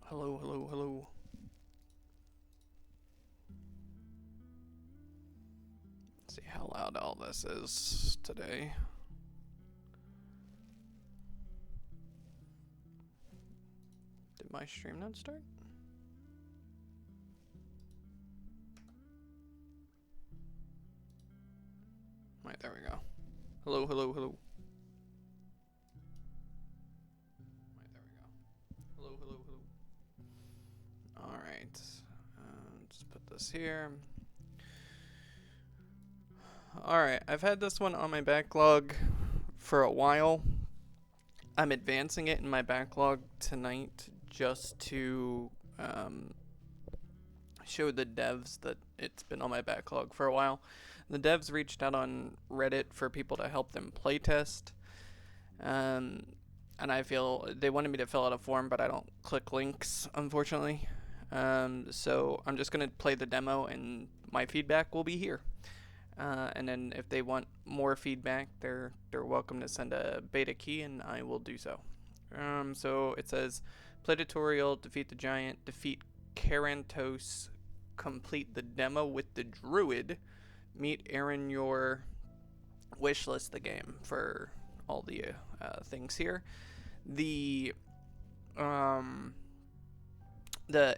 Hello, hello, hello. Let's see how loud all this is today. Did my stream not start? Right, there we go. Hello, hello, hello. Right, there we go. Hello, hello, hello. Alright. Let's put this here. Alright, I've had this one on my backlog for a while. I'm advancing it in my backlog tonight just to show the devs that it's been on my backlog for a while. The devs reached out on Reddit for people to help them playtest. And I feel they wanted me to fill out a form, but I don't click links, unfortunately. So I'm just going to play the demo, and my feedback will be here. And then if they want more feedback, they're welcome to send a beta key, and I will do so. So it says, play tutorial, defeat the giant, defeat Carantos, complete the demo with the druid, meet Aaron your wishlist the game for all the things here. The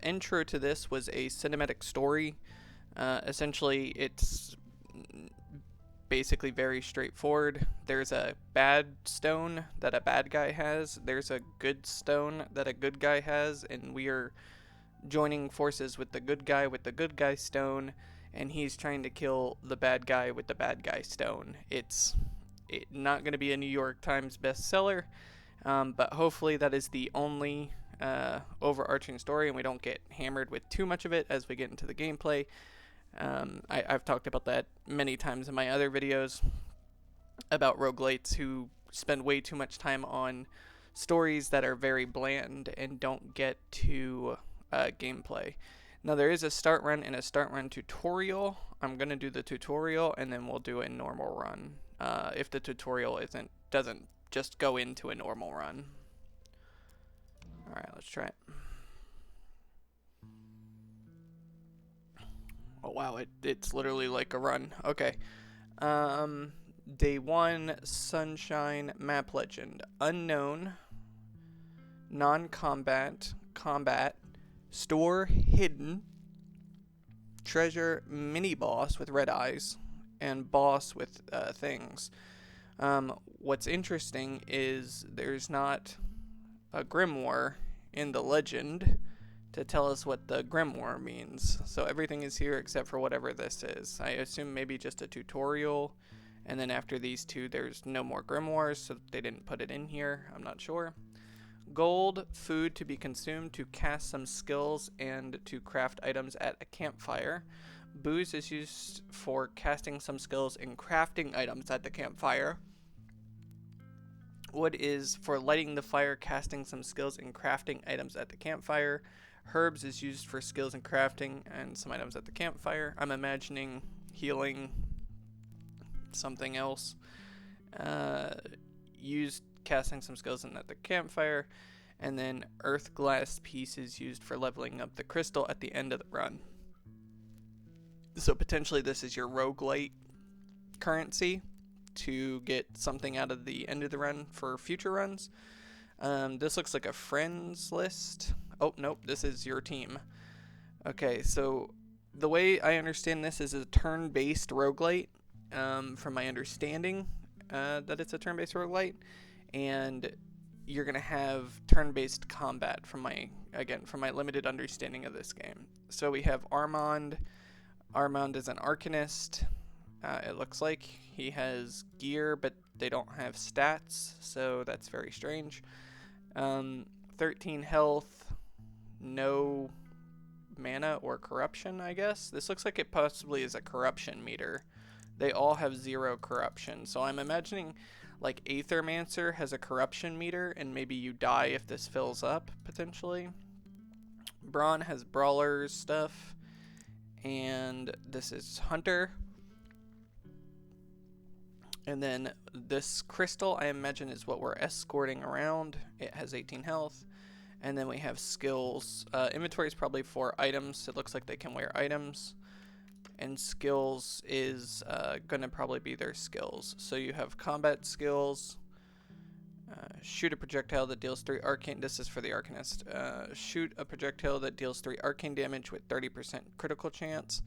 intro to this was a cinematic story. Essentially, it's basically very straightforward. There's a bad stone that a bad guy has. There's a good stone that a good guy has, and we are joining forces with the good guy stone, and he's trying to kill the bad guy with the bad guy stone. It's not going to be a New York Times bestseller, but hopefully that is the only overarching story, and we don't get hammered with too much of it as we get into the gameplay. I've talked about that many times in my other videos about roguelites who spend way too much time on stories that are very bland and don't get to gameplay. Now there is a start run and a start run tutorial. I'm gonna do the tutorial and then we'll do a normal run. If the tutorial doesn't just go into a normal run. All right, let's try it. Oh wow, it's literally like a run. Okay. Day 1, Sunshine, map legend, unknown, non-combat, combat, store hidden, treasure, mini boss with red eyes, and boss with things. What's interesting is there's not a grimoire in the legend to tell us what the grimoire means. So everything is here except for whatever this is. I assume maybe just a tutorial, and then after these two there's no more grimoires, so they didn't put it in here. I'm not sure. Gold, food to be consumed to cast some skills and to craft items at a campfire. Booze is used for casting some skills and crafting items at the campfire. Wood is for lighting the fire, casting some skills and crafting items at the campfire. Herbs is used for skills and crafting and some items at the campfire. I'm imagining healing, something else. Used casting some skills in at the campfire. And then earth glass piece is used for leveling up the crystal at the end of the run. So potentially this is your roguelite currency to get something out of the end of the run for future runs. This looks like a friends list. Oh, nope, this is your team. Okay, so the way I understand this is a turn-based roguelite, from my understanding that it's a turn-based roguelite, and you're going to have turn-based combat from my limited understanding of this game. So we have Armand. Armand is an arcanist. It looks like he has gear, but they don't have stats, so that's very strange. 13 health, no mana or corruption, I guess. This looks like it possibly is a corruption meter. They all have 0 corruption, so I'm imagining like Aethermancer has a corruption meter, and maybe you die if this fills up, potentially. Braun has brawlers stuff, and this is Hunter. And then this crystal, I imagine, is what we're escorting around. It has 18 health. And then we have skills. Inventory is probably for items. It looks like they can wear items. And skills is going to probably be their skills. So you have combat skills. Shoot a projectile that deals 3 arcane. This is for the Arcanist. Shoot a projectile that deals 3 arcane damage with 30% critical chance.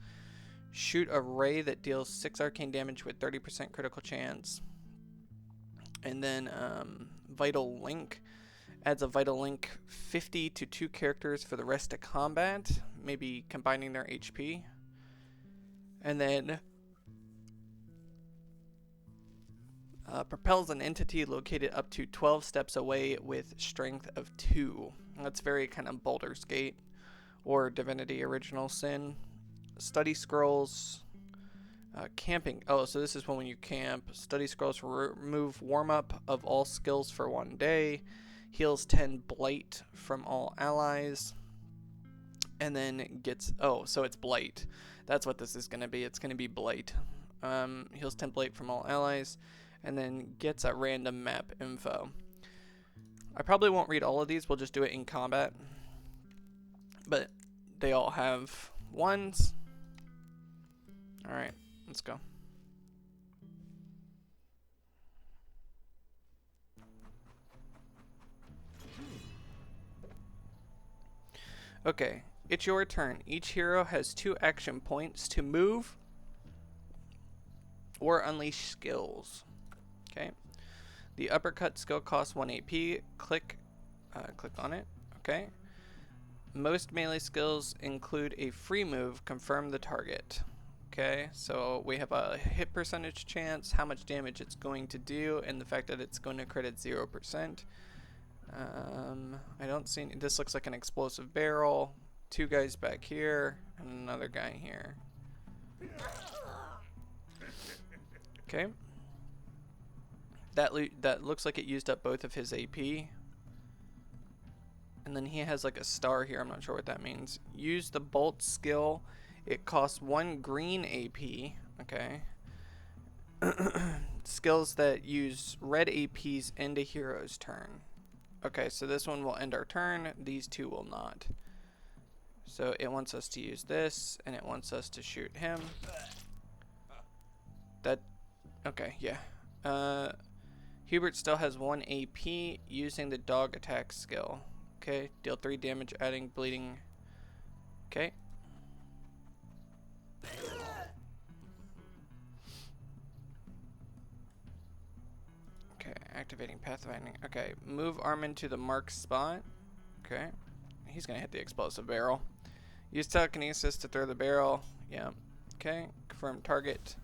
Shoot a ray that deals 6 arcane damage with 30% critical chance. And then Vital Link adds a Vital Link 50 to 2 characters for the rest of combat, maybe combining their HP. And then propels an entity located up to 12 steps away with strength of 2. That's very kind of Baldur's Gate or Divinity Original Sin. Study scrolls. Camping. Oh, so this is when you camp. Study scrolls remove warm up of all skills for 1 day. Heals 10 blight from all allies. And then gets... Oh, so it's blight. That's what this is going to be. It's going to be blight. Heals 10 blight from all allies. And then gets a random map info. I probably won't read all of these. We'll just do it in combat. But they all have ones. Alright. Let's go. Okay, it's your turn. Each hero has 2 action points to move or unleash skills. Okay. The uppercut skill costs 1 AP. Click on it. Okay. Most melee skills include a free move. Confirm the target. Okay, so we have a hit percentage chance, how much damage it's going to do, and the fact that it's going to crit at 0%. I don't see any, this looks like an explosive barrel. 2 guys back here, and another guy here. Okay. That looks like it used up both of his AP. And then he has like a star here, I'm not sure what that means. Use the bolt skill. It costs 1 green AP, okay. Skills that use red APs end a hero's turn. Okay, so this one will end our turn, these 2 will not. So it wants us to use this, and it wants us to shoot him. Okay, yeah. Hubert still has 1 AP using the dog attack skill. Okay, deal 3 damage, adding bleeding. Okay. Okay, activating pathfinding. Okay, move Armin to the marked spot. Okay, he's gonna hit the explosive barrel. Use telekinesis to throw the barrel. Yeah. Okay, confirm target.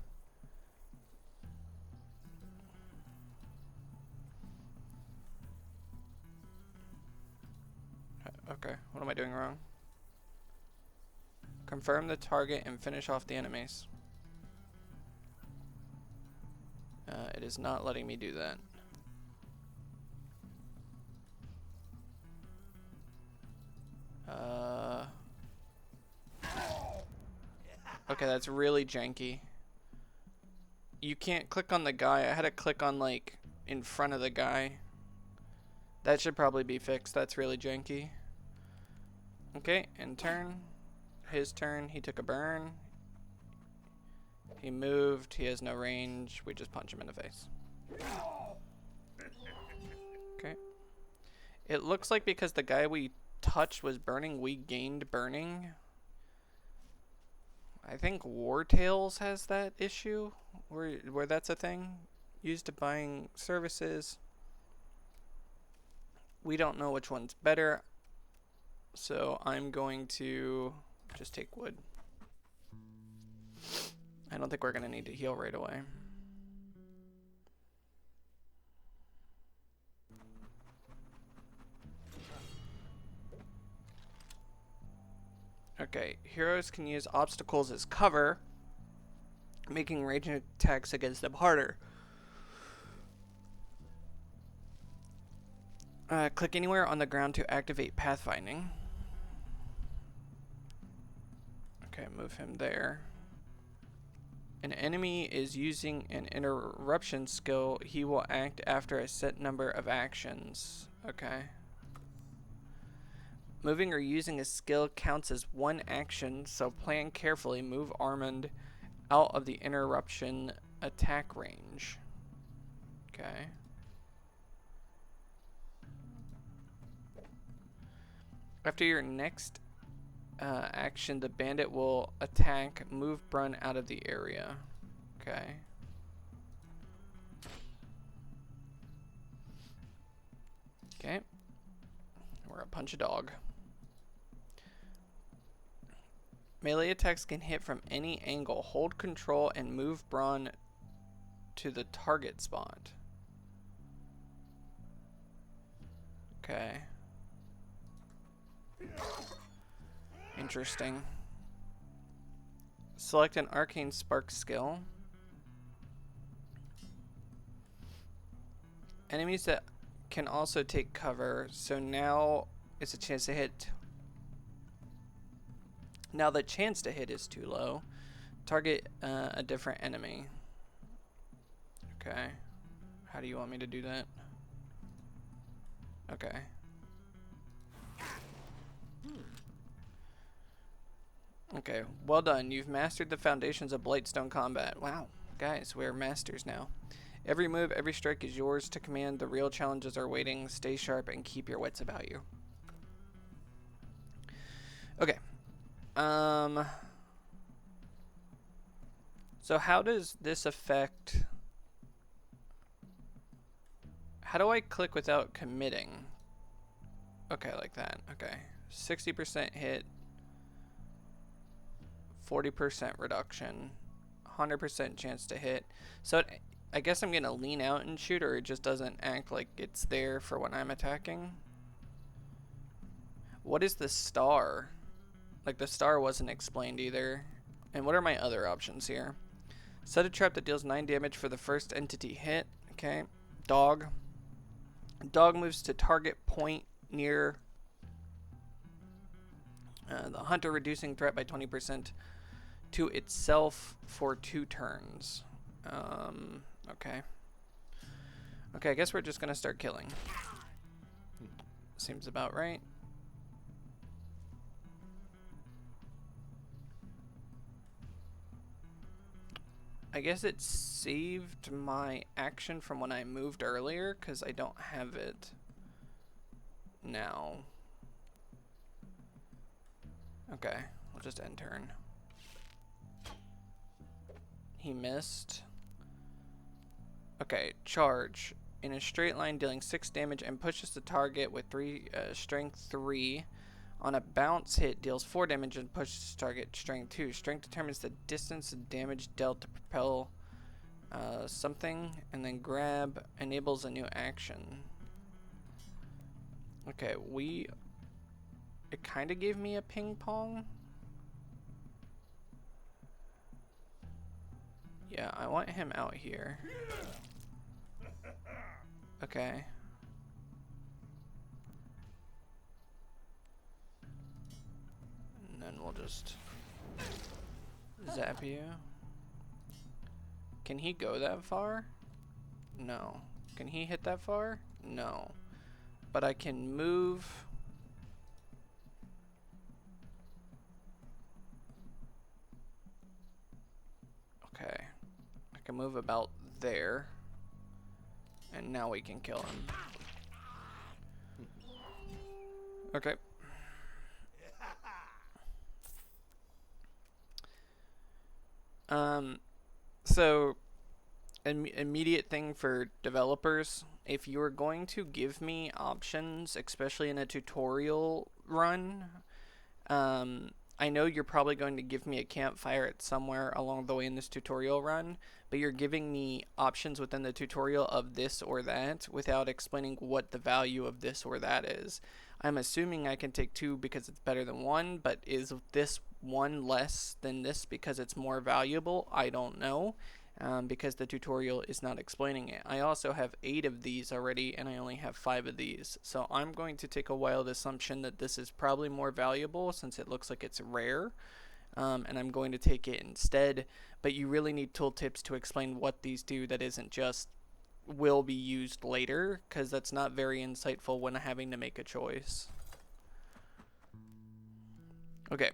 Okay, what am I doing wrong? Confirm the target and finish off the enemies. It is not letting me do that. Okay, that's really janky. You can't click on the guy. I had to click on like in front of the guy. That should probably be fixed. That's really janky. Okay, and turn. His turn. He took a burn. He moved. He has no range. We just punch him in the face. Okay. It looks like because the guy we touched was burning, we gained burning. I think War Tales has that issue where that's a thing. Used to buying services. We don't know which one's better. So I'm going to just take wood. I don't think we're going to need to heal right away. Okay, heroes can use obstacles as cover, making ranged attacks against them harder. Click anywhere on the ground to activate pathfinding. Okay, move him there. An enemy is using an interruption skill. He will act after a set number of actions. Okay. Moving or using a skill counts as one action, so plan carefully. Move Armand out of the interruption attack range. Okay. After your next action, the bandit will attack. Move Brun out of the area. Okay. Okay. We're gonna punch a dog. Melee attacks can hit from any angle. Hold control and move Brawn to the target spot. Okay. Interesting. Select an arcane spark skill. Enemies that can also take cover, so now it's a chance to hit. Now the chance to hit is too low. Target a different enemy. Okay. How do you want me to do that? Okay. Okay, well done. You've mastered the foundations of Blightstone combat. Wow, guys, we're masters now. Every move, every strike is yours to command. The real challenges are waiting. Stay sharp and keep your wits about you. Okay. So how does this affect... How do I click without committing? Okay, like that. Okay. 60% hit. 40% reduction. 100% chance to hit. So I guess I'm going to lean out and shoot, or it just doesn't act like it's there for when I'm attacking. What is the star? Like, the star wasn't explained either. And what are my other options here? Set a trap that deals 9 damage for the first entity hit. Okay. Dog. Dog moves to target point near the hunter, reducing threat by 20% to itself for 2 turns. Okay. Okay, I guess we're just going to start killing. Seems about right. I guess it saved my action from when I moved earlier, because I don't have it now. Okay, we'll just end turn. He missed. Okay, charge. In a straight line, dealing 6 damage and pushes the target with strength 3. On a bounce hit, deals 4 damage and pushes the target strength 2. Strength determines the distance of damage dealt to propel something, and then grab enables a new action. Okay, it kind of gave me a ping pong. Yeah, I want him out here. Okay. And then we'll just zap you. Can he go that far? No. Can he hit that far? No. But I can move. Okay. I can move about there. And now we can kill him. Okay. So immediate thing for developers, if you're going to give me options, especially in a tutorial run, I know you're probably going to give me a campfire at somewhere along the way in this tutorial run, but you're giving me options within the tutorial of this or that without explaining what the value of this or that is. I'm assuming I can take 2 because it's better than 1, but is this 1 less than this because it's more valuable? I don't know, because the tutorial is not explaining it. I also have 8 of these already, and I only have 5 of these. So I'm going to take a wild assumption that this is probably more valuable since it looks like it's rare, and I'm going to take it instead. But you really need tooltips to explain what these do that isn't just will be used later, because that's not very insightful when having to make a choice. Okay.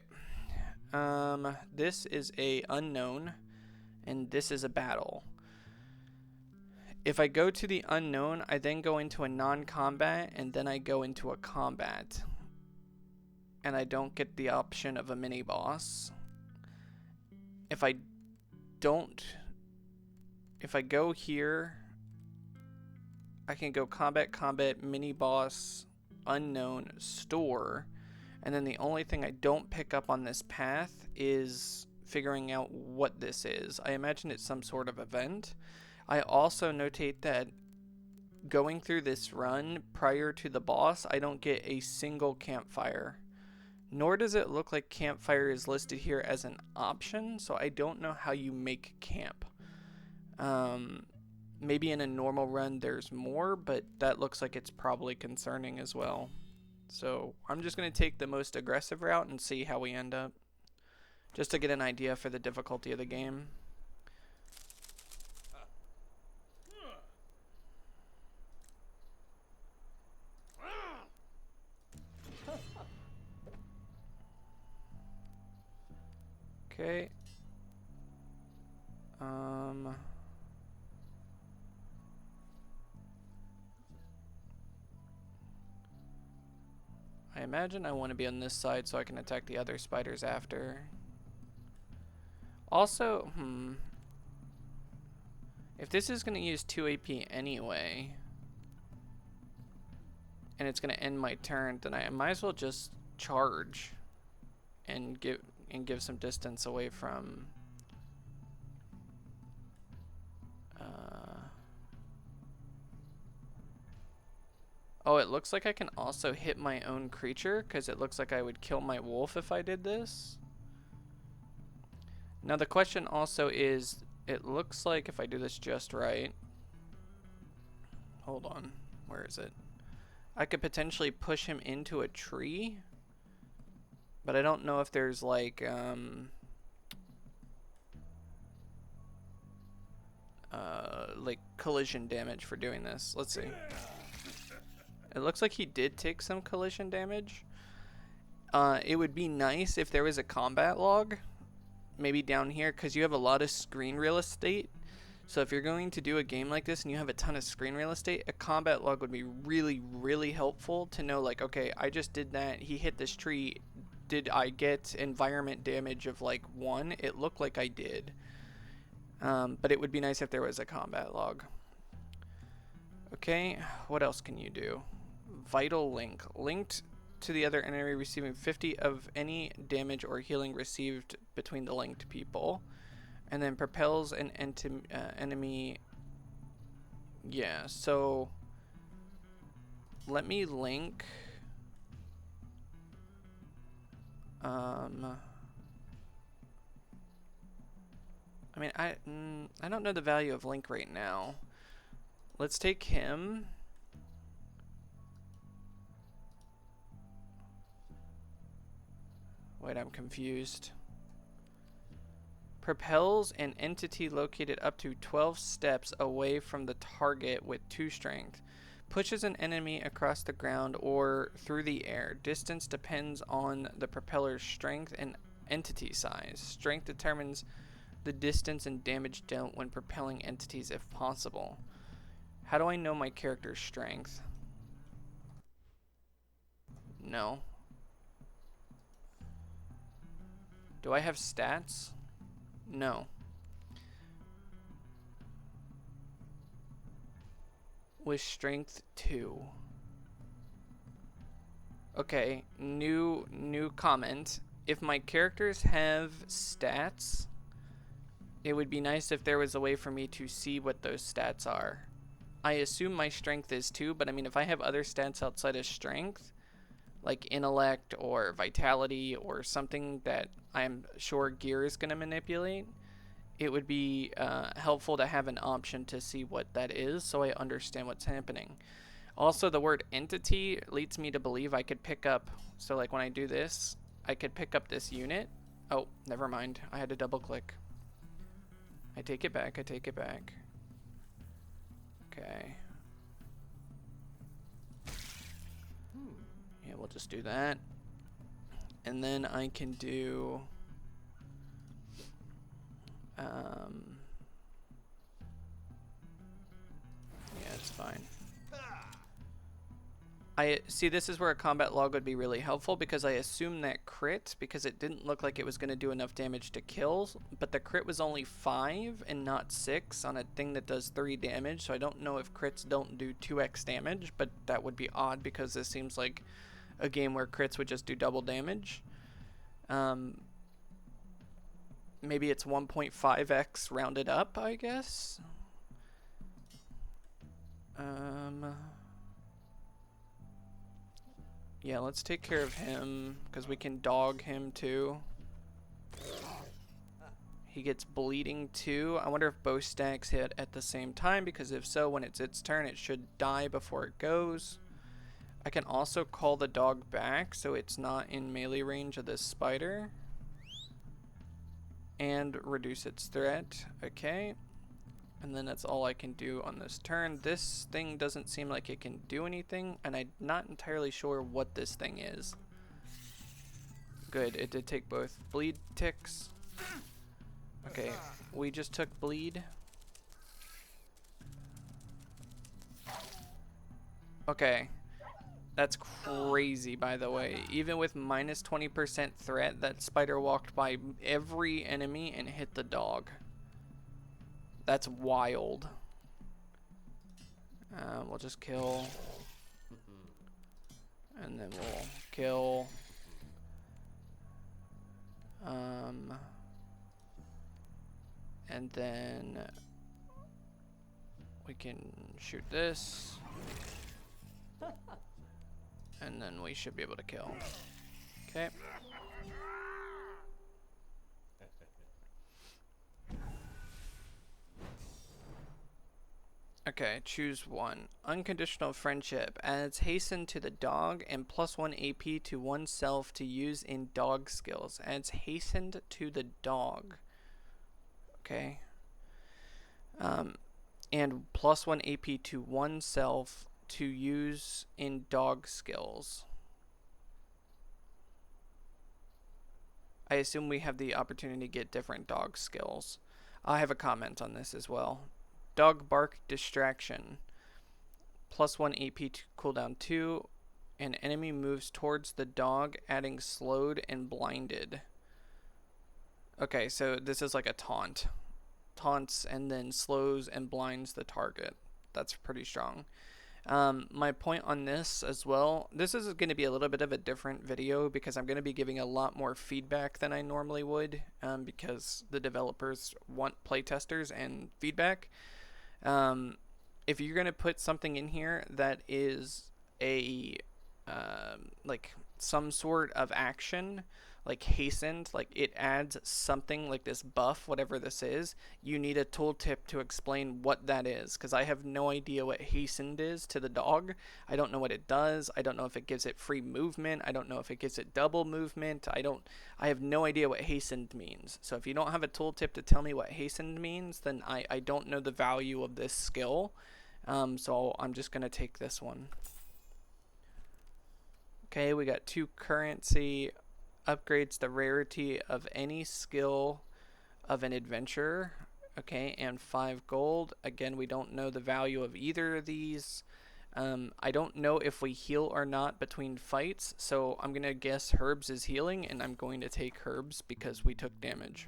This is a unknown, and this is a battle. If I go to the unknown, I then go into a non-combat, and then I go into a combat. And I don't get the option of a mini-boss. If I go here, I can go combat, mini-boss, unknown, store, and then the only thing I don't pick up on this path is figuring out what this is. I imagine it's some sort of event. I also notate that going through this run prior to the boss, I don't get a single campfire. Nor does it look like campfire is listed here as an option, so I don't know how you make camp. Maybe in a normal run there's more, but that looks like it's probably concerning as well. So I'm just going to take the most aggressive route and see how we end up, just to get an idea for the difficulty of the game. Okay. I imagine I want to be on this side so I can attack the other spiders after. Also, if this is going to use 2 AP anyway, and it's going to end my turn, then I might as well just charge and give some distance away from oh, it looks like I can also hit my own creature, because it looks like I would kill my wolf if I did this. Now the question also is, it looks like if I do this just right, hold on, where is it? I could potentially push him into a tree, but I don't know if there's like collision damage for doing this. Let's see. It looks like he did take some collision damage. It would be nice if there was a combat log, maybe down here, because you have a lot of screen real estate. So if you're going to do a game like this and you have a ton of screen real estate, a combat log would be really, really helpful to know, like, okay, I just did that, he hit this tree, did I get environment damage of like 1? It looked like I did. But it would be nice if there was a combat log. Okay, what else can you do? Vital link. Linked to the other enemy receiving 50 of any damage or healing received between the linked people. And then propels an enemy. Yeah, so let me link. I mean, I don't know the value of link right now. Let's take him. Wait, I'm confused. Propels an entity located up to 12 steps away from the target with 2 strength. Pushes an enemy across the ground or through the air. Distance depends on the propeller's strength and entity size. Strength determines the distance and damage dealt when propelling entities if possible. How do I know my character's strength? No. Do I have stats? No. With strength 2. Okay, new comment. If my characters have stats, it would be nice if there was a way for me to see what those stats are. I assume my strength is 2, but I mean, if I have other stats outside of strength, like intellect or vitality or something that I'm sure gear is going to manipulate, it would be helpful to have an option to see what that is so I understand what's happening. Also, the word entity leads me to believe I could pick up, so like when I do this, I could pick up this unit. Oh, never mind. I had to double click. I take it back. I take it back. Okay. Yeah, we'll just do that. And then I can do yeah, it's fine. I see, this is where a combat log would be really helpful, because I assume that crit, because it didn't look like it was going to do enough damage to kill, but the crit was only 5 and not 6 on a thing that does 3 damage, so I don't know if crits don't do 2x damage, but that would be odd because this seems like a game where crits would just do double damage. Maybe it's 1.5x rounded up, I guess. Yeah, let's take care of him, because we can dog him too. He gets bleeding too. I wonder if both stacks hit at the same time, because if so, when it's its turn, it should die before it goes. I can also call the dog back, so it's not in melee range of this spider. And reduce its threat. Okay. And then that's all I can do on this turn. This thing doesn't seem like it can do anything, and I'm not entirely sure what this thing is. Good, it did take both bleed ticks. Okay, we just took bleed. Okay, that's crazy, by the way. Even with minus 20% threat, that spider walked by every enemy and hit the dog. That's wild. We'll just kill. And then we'll kill. And then we can shoot this. And then we should be able to kill. Okay. Okay, choose one. Unconditional friendship adds hasten to the dog and +1 AP to oneself to use in dog skills. Adds hastened to the dog. Okay. And +1 AP to oneself to use in dog skills. I assume we have the opportunity to get different dog skills. I have a comment on this as well. Dog bark distraction. +1 AP to cooldown 2. An enemy moves towards the dog, adding slowed and blinded. Okay, so this is like a taunt. Taunts and then slows and blinds the target. That's pretty strong. My point on this as well, this is going to be a little bit of a different video because I'm going to be giving a lot more feedback than I normally would, because the developers want playtesters and feedback. If you're going to put something in here that is a like some sort of action, like hastened, like it adds something like this buff, whatever this is, you need a tooltip to explain what that is, because I have no idea what hastened is to the dog. I don't know what it does. I don't know if it gives it free movement. I don't know if it gives it double movement. I have no idea what hastened means. So if you don't have a tooltip to tell me what hastened means, then I don't know the value of this skill. So I'm just gonna take this one. Okay, we got 2 currency. Upgrades the rarity of any skill of an adventurer. Okay, and 5 gold. Again, we don't know the value of either of these. I don't know if we heal or not between fights, so I'm gonna guess herbs is healing, and I'm going to take herbs because we took damage.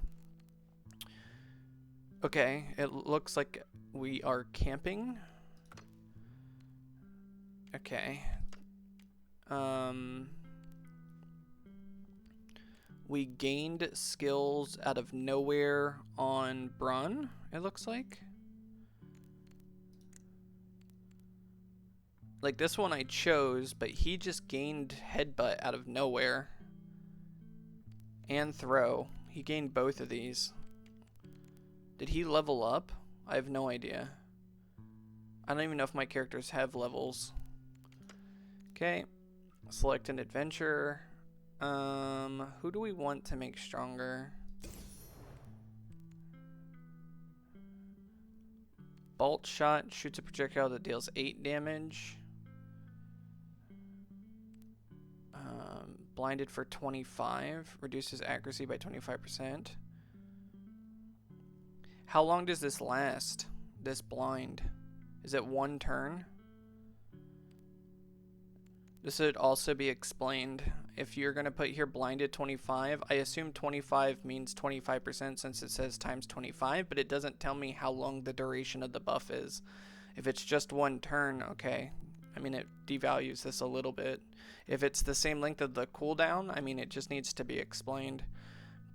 Okay, it looks like we are camping. Okay. We gained skills out of nowhere on Brun, it looks like. Like this one I chose, but he just gained headbutt out of nowhere. And throw. He gained both of these. Did he level up? I have no idea. I don't even know if my characters have levels. Okay. Select an adventure. Who do we want to make stronger? Bolt shot shoots a projectile that deals 8 damage. Blinded for 25. Reduces accuracy by 25%. How long does this last? This blind? Is it 1 turn? This would also be explained. If you're going to put here blinded 25, I assume 25 means 25% since it says times 25, but it doesn't tell me how long the duration of the buff is. If it's just 1 turn, okay. I mean, it devalues this a little bit. If it's the same length of the cooldown, I mean, it just needs to be explained.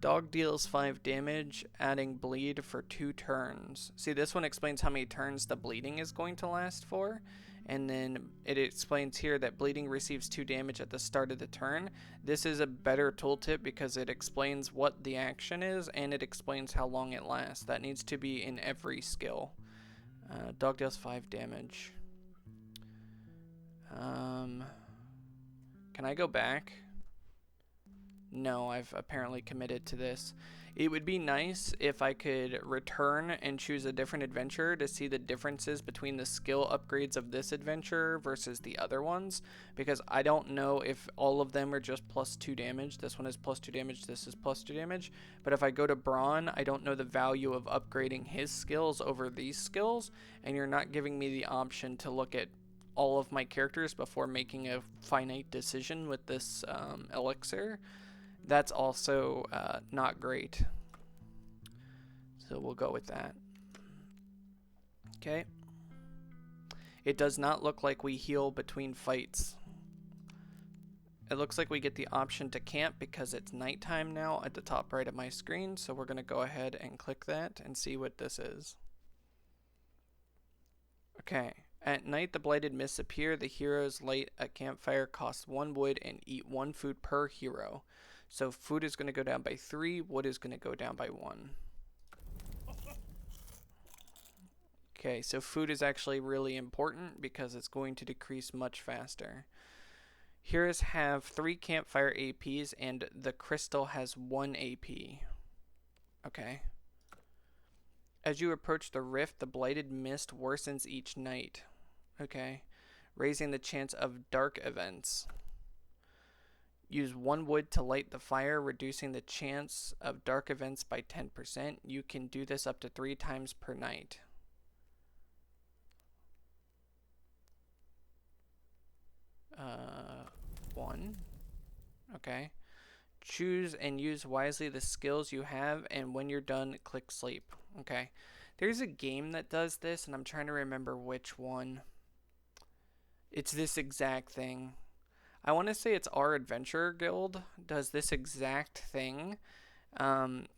Dog deals 5 damage, adding bleed for 2 turns. See, this one explains how many turns the bleeding is going to last for. And then it explains here that bleeding receives 2 damage at the start of the turn. This is a better tooltip because it explains what the action is and it explains how long it lasts. That needs to be in every skill. Dog deals 5 damage. Can I go back? No, I've apparently committed to this. It would be nice if I could return and choose a different adventure to see the differences between the skill upgrades of this adventure versus the other ones, because I don't know if all of them are just plus 2 damage. This one is plus 2 damage, this is plus 2 damage. But if I go to Braun, I don't know the value of upgrading his skills over these skills, and you're not giving me the option to look at all of my characters before making a finite decision with this elixir. That's also not great. So we'll go with that. Okay. It does not look like we heal between fights. It looks like we get the option to camp because it's nighttime now at the top right of my screen. So we're going to go ahead and click that and see what this is. Okay. At night, the blighted mists appear. The heroes light a campfire, cost 1 wood, and eat 1 food per hero. So food is going to go down by 3, wood is going to go down by 1. Okay, so food is actually really important because it's going to decrease much faster. Heroes have 3 campfire APs and the crystal has 1 AP. Okay. As you approach the rift, the blighted mist worsens each night. Okay. Raising the chance of dark events. Use 1 wood to light the fire, reducing the chance of dark events by 10%. You can do this up to 3 times per night. One. Okay. Choose and use wisely the skills you have, and when you're done, click sleep. Okay. There's a game that does this, and I'm trying to remember which one. It's this exact thing. I want to say it's Our Adventure Guild does this exact thing,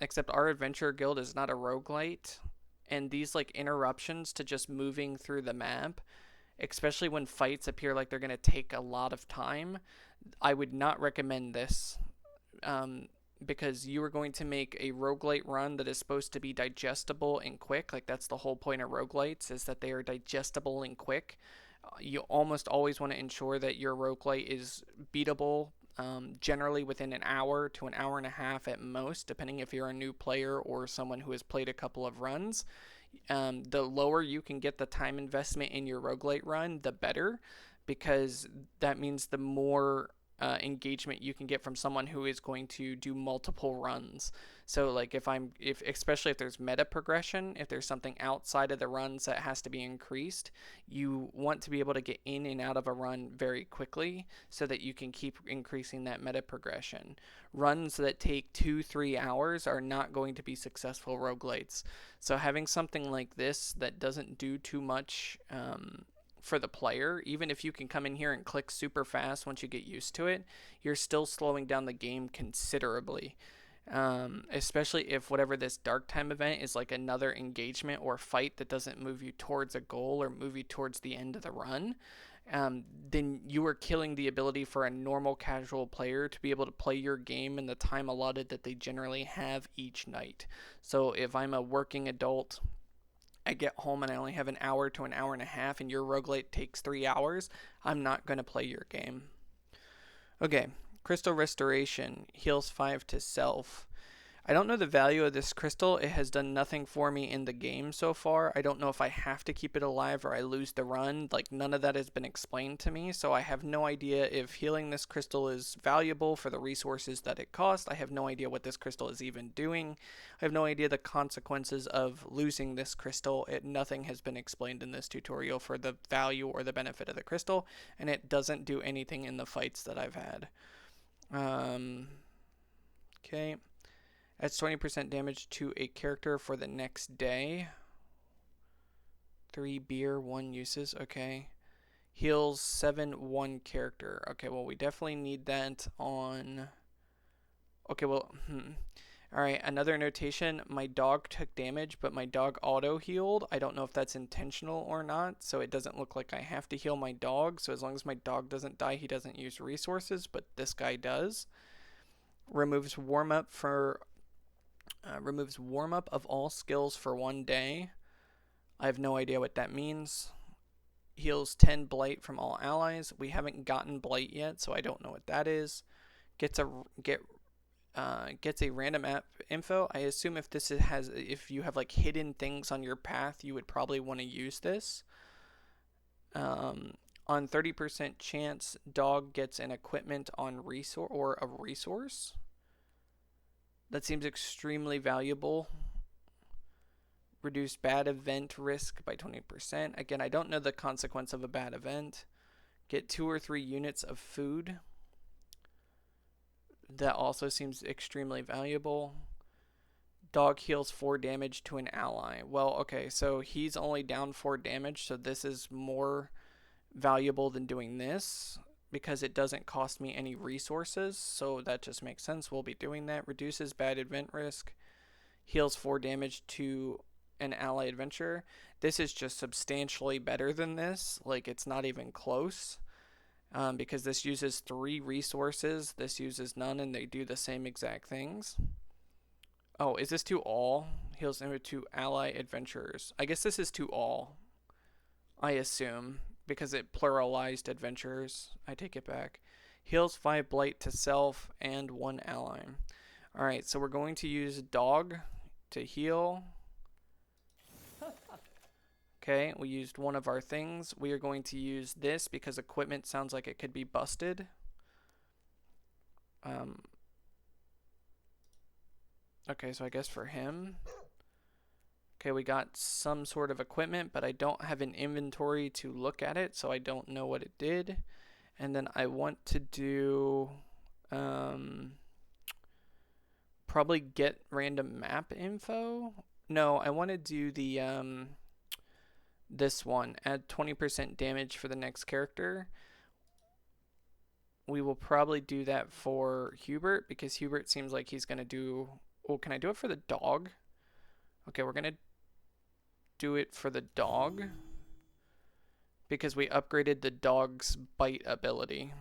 except Our Adventure Guild is not a roguelite, and these like interruptions to just moving through the map, especially when fights appear like they're going to take a lot of time, I would not recommend this, because you are going to make a roguelite run that is supposed to be digestible and quick. Like that's the whole point of roguelites, is that they are digestible and quick. You almost always want to ensure that your roguelite is beatable, generally within an hour to an hour and a half at most, depending if you're a new player or someone who has played a couple of runs. The lower you can get the time investment in your roguelite run, the better, because that means the more engagement you can get from someone who is going to do multiple runs. So like especially if there's meta progression, if there's something outside of the runs that has to be increased, you want to be able to get in and out of a run very quickly so that you can keep increasing that meta progression. Runs that take 2-3 hours are not going to be successful roguelites. So having something like this that doesn't do too much for the player, even if you can come in here and click super fast once you get used to it, you're still slowing down the game considerably. Especially if whatever this dark time event is like another engagement or fight that doesn't move you towards a goal or move you towards the end of the run, then you are killing the ability for a normal casual player to be able to play your game in the time allotted that they generally have each night. So if I'm a working adult, I get home and I only have an hour to an hour and a half, and your roguelite takes 3 hours, I'm not going to play your game. Okay, Crystal Restoration heals 5 to self. I don't know the value of this crystal. It has done nothing for me in the game so far. I don't know if I have to keep it alive or I lose the run. Like, none of that has been explained to me, so I have no idea if healing this crystal is valuable for the resources that it costs. I have no idea what this crystal is even doing. I have no idea the consequences of losing this crystal. Nothing has been explained in this tutorial for the value or the benefit of the crystal, and it doesn't do anything in the fights that I've had. Okay. Adds 20% damage to a character for the next day. 3 beer, 1 uses. Okay. Heals 7, 1 character. Okay, well, we definitely need that on... Okay, well, Alright, another notation. My dog took damage, but my dog auto-healed. I don't know if that's intentional or not, so it doesn't look like I have to heal my dog. So as long as my dog doesn't die, he doesn't use resources, but this guy does. Removes warm-up of all skills for 1 day. I have no idea what that means. Heals 10 blight from all allies. We haven't gotten blight yet, so I don't know what that is. Gets a random app info. I assume if you have like hidden things on your path, you would probably want to use this. On 30% chance, dog gets an equipment on resource or a resource. That seems extremely valuable. Reduce bad event risk by 20%. Again, I don't know the consequence of a bad event. Get 2 or 3 units of food. That also seems extremely valuable. Dog heals 4 damage to an ally. Well, okay, so he's only down 4 damage, so this is more valuable than doing this, because it doesn't cost me any resources, so that just makes sense. We'll be doing that. Reduces bad event risk. Heals 4 damage to an ally adventurer. This is just substantially better than this. Like, it's not even close, because this uses 3 resources. This uses none, and they do the same exact things. Oh, is this to all? Heals to ally adventurers. I guess this is to all, I assume, because it pluralized adventurers. I take it back. Heals 5 blight to self and 1 ally. Alright, so we're going to use dog to heal. Okay, we used one of our things. We are going to use this because equipment sounds like it could be busted. Okay, so I guess for him. Okay, we got some sort of equipment, but I don't have an inventory to look at it, so I don't know what it did. And then I want to do probably get random map info. No, I want to do the this one. Add 20% damage for the next character. We will probably do that for Hubert, because Hubert seems like he's going to do... Oh, can I do it for the dog? Okay, we're going to do it for the dog, because we upgraded the dog's bite ability.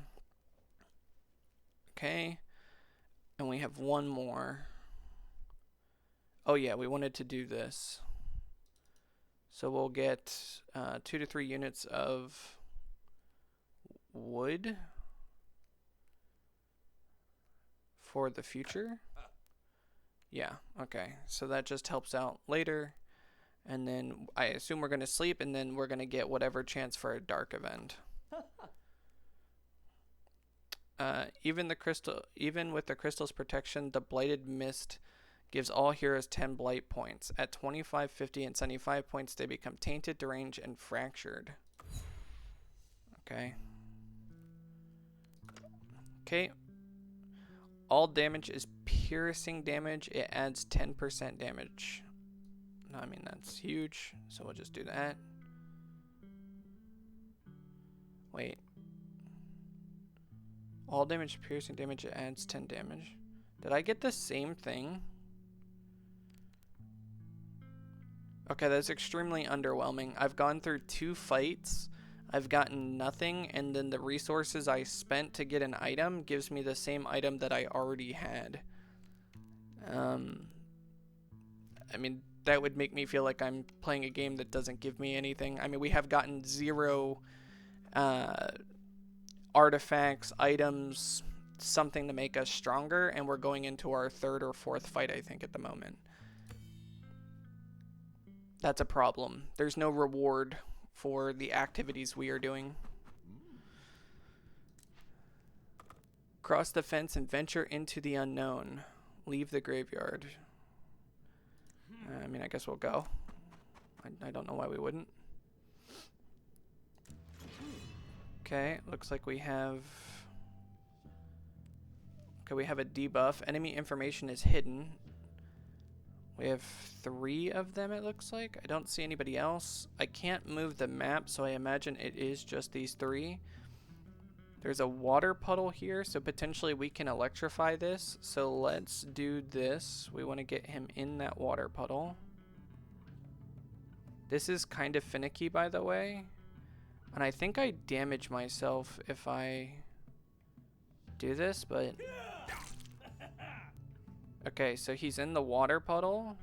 Okay, and we have one more. Oh yeah, we wanted to do this. So we'll get 2 to 3 units of wood for the future. Yeah, okay. So that just helps out later. And then I assume we're going to sleep, and then we're going to get whatever chance for a dark event. Even with the crystal's protection, the blighted mist gives all heroes 10 blight points. At 25, 50, and 75 points, they become tainted, deranged, and fractured. Okay. Okay. All damage is piercing damage. It adds 10% damage. I mean, that's huge, so we'll just do that. Wait. All damage, piercing damage, it adds 10 damage. Did I get the same thing? Okay, that's extremely underwhelming. I've gone through 2 fights. I've gotten nothing, and then the resources I spent to get an item gives me the same item that I already had. I mean, that would make me feel like I'm playing a game that doesn't give me anything. I mean, we have gotten 0 artifacts, items, something to make us stronger, and we're going into our third or fourth fight, I think, at the moment. That's a problem. There's no reward for the activities we are doing. Cross the fence and venture into the unknown. Leave the graveyard. I mean, I guess we'll go. I don't know why we wouldn't. Okay, looks like we have... Okay, we have a debuff. Enemy information is hidden. We have 3 of them, it looks like. I don't see anybody else. I can't move the map, so I imagine it is just these 3. There's a water puddle here, so potentially we can electrify this. So let's do this. We want to get him in that water puddle. This is kind of finicky, by the way. And I think I damage myself if I do this, but... Okay, so he's in the water puddle.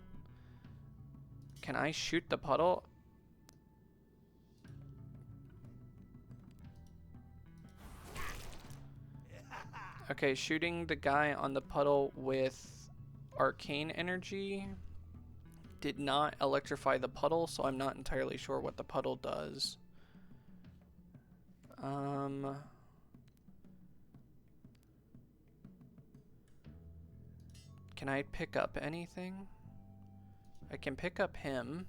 Can I shoot the puddle? Okay, shooting the guy on the puddle with arcane energy did not electrify the puddle, so I'm not entirely sure what the puddle does. Can I pick up anything? I can pick up him,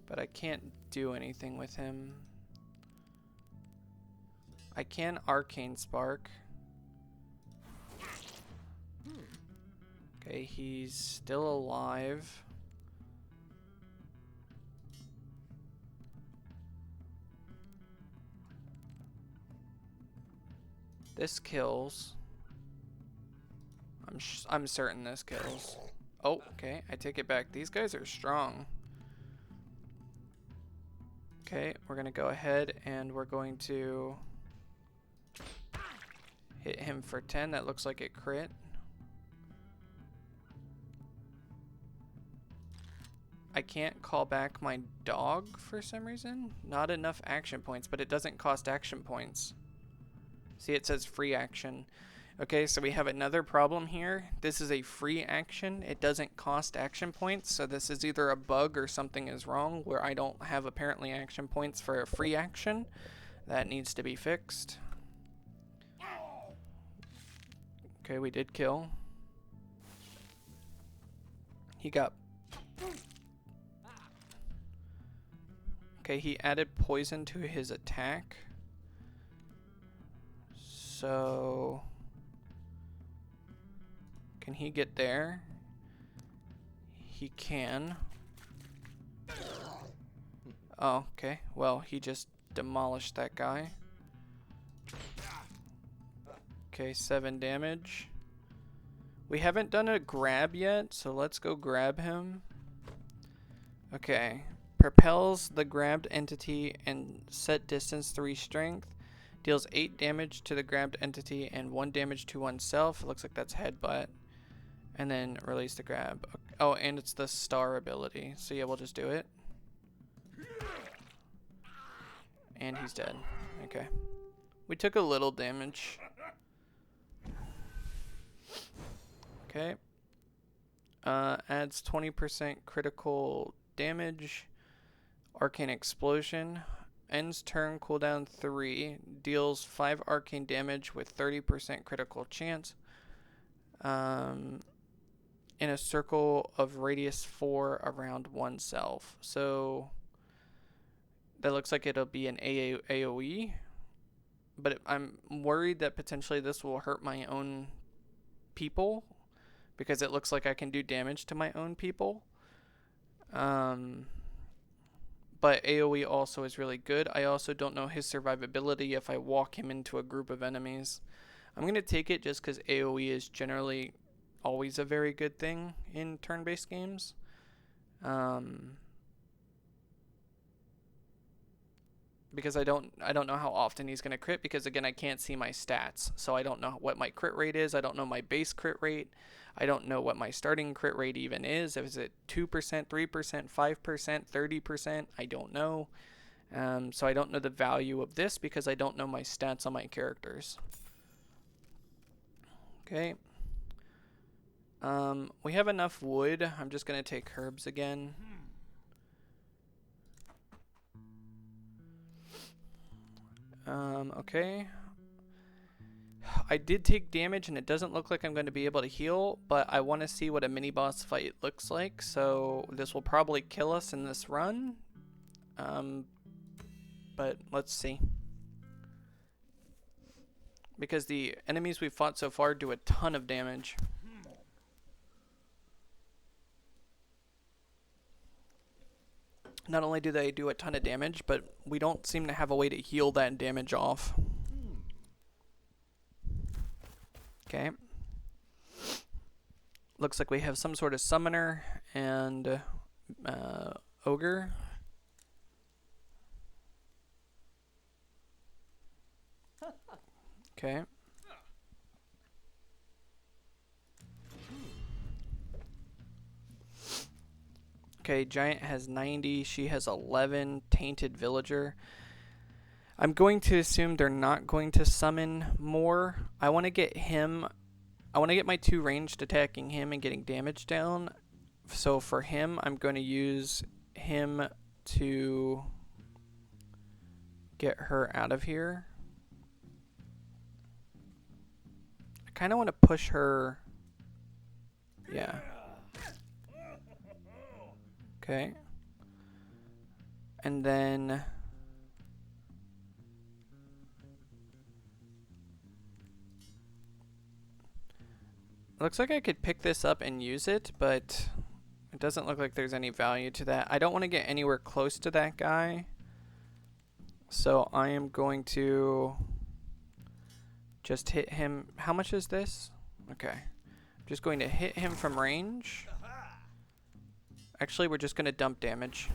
but I can't do anything with him. I can arcane spark. Okay, he's still alive. This kills. I'm certain this kills. Oh, okay, I take it back. These guys are strong. Okay, we're gonna go ahead and we're going to hit him for 10. That looks like it crit. I can't call back my dog for some reason. Not enough action points, but it doesn't cost action points. See, it says free action. Okay, so we have another problem here. This is a free action. It doesn't cost action points, so this is either a bug or something is wrong where I don't have apparently action points for a free action. That needs to be fixed. Okay, we did kill. He got... Okay, he added poison to his attack. So... Can he get there? He can. Oh, okay. Well, he just demolished that guy. Okay, 7 damage. We haven't done a grab yet, so let's go grab him. Okay. Propels the grabbed entity and set distance 3 strength. Deals 8 damage to the grabbed entity and 1 damage to oneself. It looks like that's headbutt. And then release the grab. Oh, and it's the star ability. So yeah, we'll just do it. And he's dead. Okay. We took a little damage. Okay. Adds 20% critical damage. Arcane explosion. Ends turn cooldown 3. Deals 5 arcane damage with 30% critical chance. In a circle of radius 4 around oneself. So that looks like it'll be an AoE. But I'm worried that potentially this will hurt my own people, because it looks like I can do damage to my own people. But AoE also is really good. I also don't know his survivability if I walk him into a group of enemies. I'm going to take it just because AoE is generally always a very good thing in turn-based games. Because I don't know how often he's going to crit, because again I can't see my stats, so I don't know what my crit rate is. I don't know my base crit rate. I don't know what my starting crit rate even is. Is it 2%, 3%, 5%, 30%? I don't know. So I don't know the value of this because I don't know my stats on my characters. Okay. We have enough wood. I'm just gonna take herbs again. Okay. I did take damage and it doesn't look like I'm going to be able to heal, but I want to see what a mini boss fight looks like, so this will probably kill us in this run. But let's see. Because the enemies we've fought so far do a ton of damage. Not only do they do a ton of damage, but we don't seem to have a way to heal that damage off. Okay. Looks like we have some sort of summoner and ogre. Okay. Okay, Giant has 90, she has 11, Tainted Villager. I'm going to assume they're not going to summon more. I want to get him, I want to get my 2 ranged attacking him and getting damage down. So for him, I'm going to use him to get her out of here. I kind of want to push her. Yeah. Okay. And then looks like I could pick this up and use it, but it doesn't look like there's any value to that. I don't want to get anywhere close to that guy. So I am going to just hit him. How much is this? Okay. I'm just going to hit him from range. Actually, we're just going to dump damage.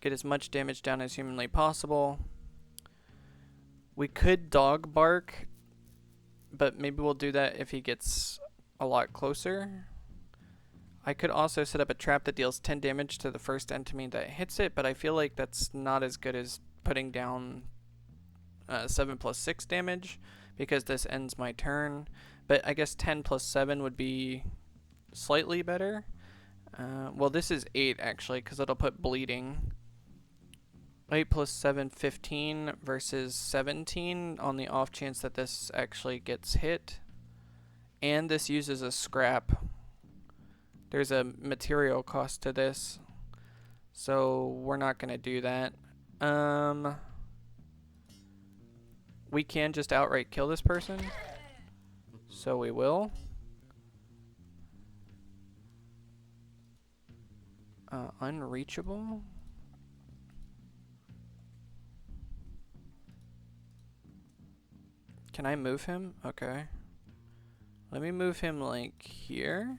Get as much damage down as humanly possible. We could dog bark, but maybe we'll do that if he gets a lot closer. I could also set up a trap that deals 10 damage to the first enemy that hits it, but I feel like that's not as good as putting down 7 plus 6 damage, because this ends my turn. But I guess 10 plus 7 would be slightly better. Well, this is 8 actually, because it'll put bleeding. 8 plus 7, 15 versus 17 on the off chance that this actually gets hit. And this uses a scrap. There's a material cost to this, so we're not going to do that. We can just outright kill this person, so we will. Unreachable. Can I move him? Okay. Let me move him like here.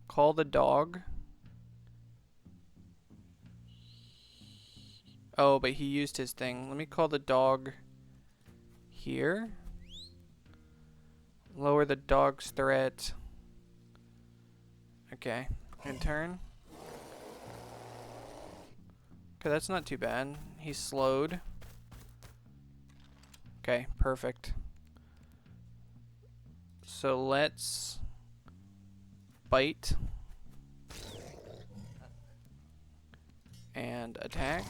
Call the dog. Oh, but he used his thing. Let me call the dog here. Lower the dog's threat. Okay. In turn. Okay, that's not too bad. He's slowed. Okay, perfect. So let's bite and attack.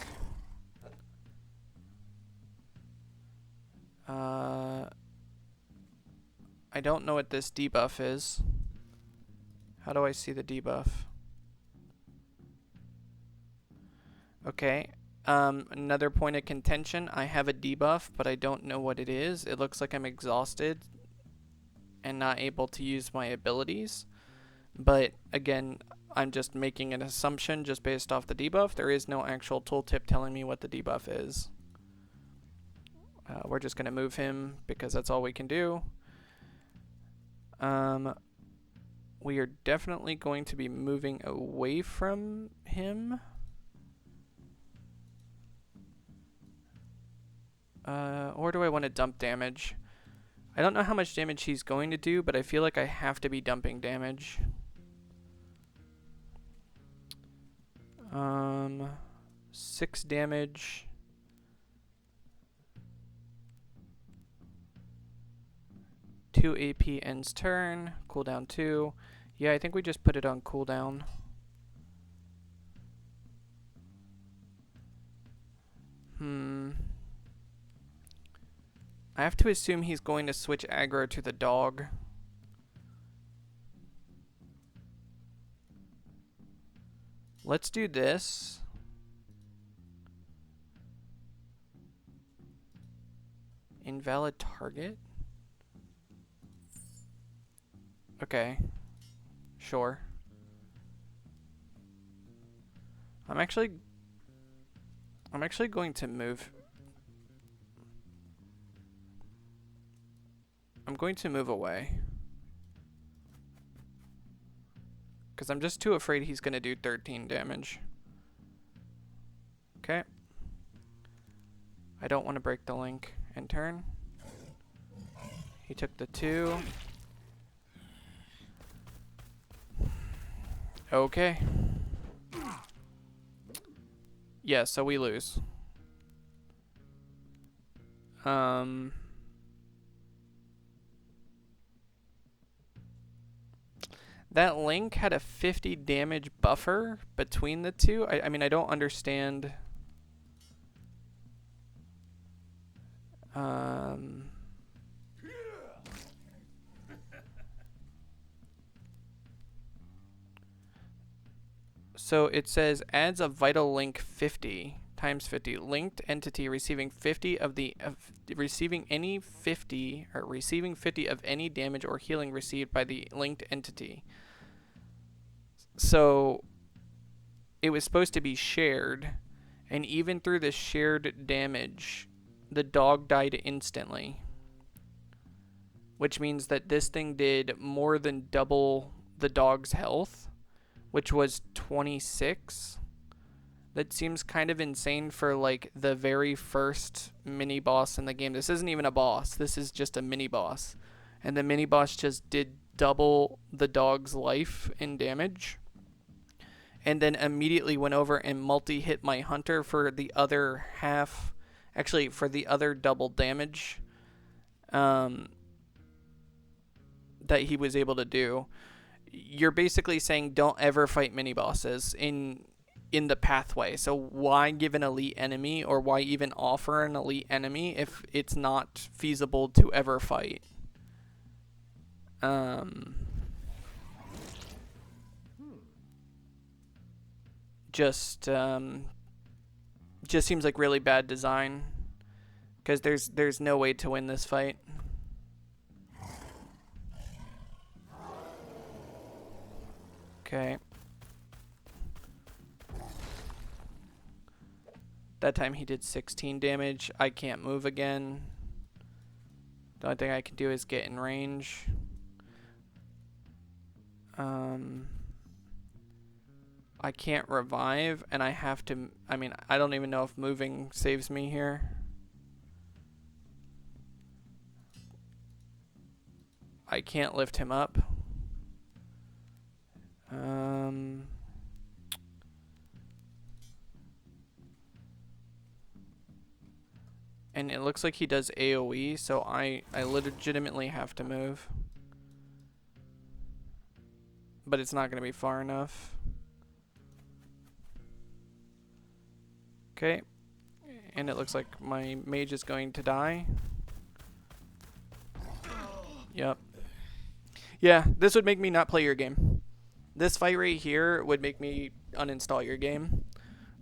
I don't know what this debuff is. How do I see the debuff? Okay. Another point of contention. I have a debuff, but I don't know what it is. It looks like I'm exhausted and not able to use my abilities. But again, I'm just making an assumption just based off the debuff. There is no actual tooltip telling me what the debuff is. We're just going to move him because that's all we can do. We are definitely going to be moving away from him. Or do I want to dump damage? I don't know how much damage he's going to do, but I feel like I have to be dumping damage. 6 damage. 2 AP ends turn. Cooldown 2. Yeah, I think we just put it on cooldown. I have to assume he's going to switch aggro to the dog. Let's do this. Invalid target? Okay. Sure. I'm actually going to move. I'm going to move away. Because I'm just too afraid he's going to do 13 damage. Okay. I don't want to break the link and turn. He took the 2. Okay. Yeah, so we lose. That link had a 50 damage buffer between the two. I mean, I don't understand. So it says adds a vital link 50 times 50 linked entity receiving 50 of the receiving 50 of any damage or healing received by the linked entity. So it was supposed to be shared, and even through the shared damage, the dog died instantly, which means that this thing did more than double the dog's health, which was 26. That seems kind of insane for like the very first mini boss in the game. This isn't even a boss. This is just a mini boss. And the mini boss just did double the dog's life in damage. And then immediately went over and multi-hit my hunter for the other half. Actually, for the other double damage that he was able to do. You're basically saying don't ever fight mini bosses in the pathway. So why give an elite enemy, or why even offer an elite enemy if it's not feasible to ever fight? Just seems like really bad design, because there's no way to win this fight. Okay. That time he did 16 damage. I can't move again. The only thing I can do is get in range. I can't revive, and I have to... I mean, I don't even know if moving saves me here. I can't lift him up. And it looks like he does AoE, so I legitimately have to move. But it's not going to be far enough. Okay. And it looks like my mage is going to die. Yep. Yeah, this would make me not play your game. This fight right here would make me uninstall your game,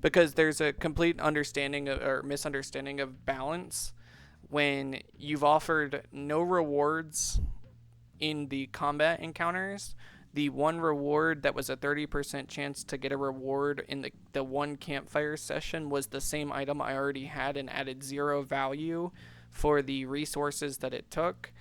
because there's a complete understanding or misunderstanding of balance when you've offered no rewards in the combat encounters. The one reward that was a 30% chance to get a reward in the one campfire session was the same item I already had and added 0 value for the resources that it took.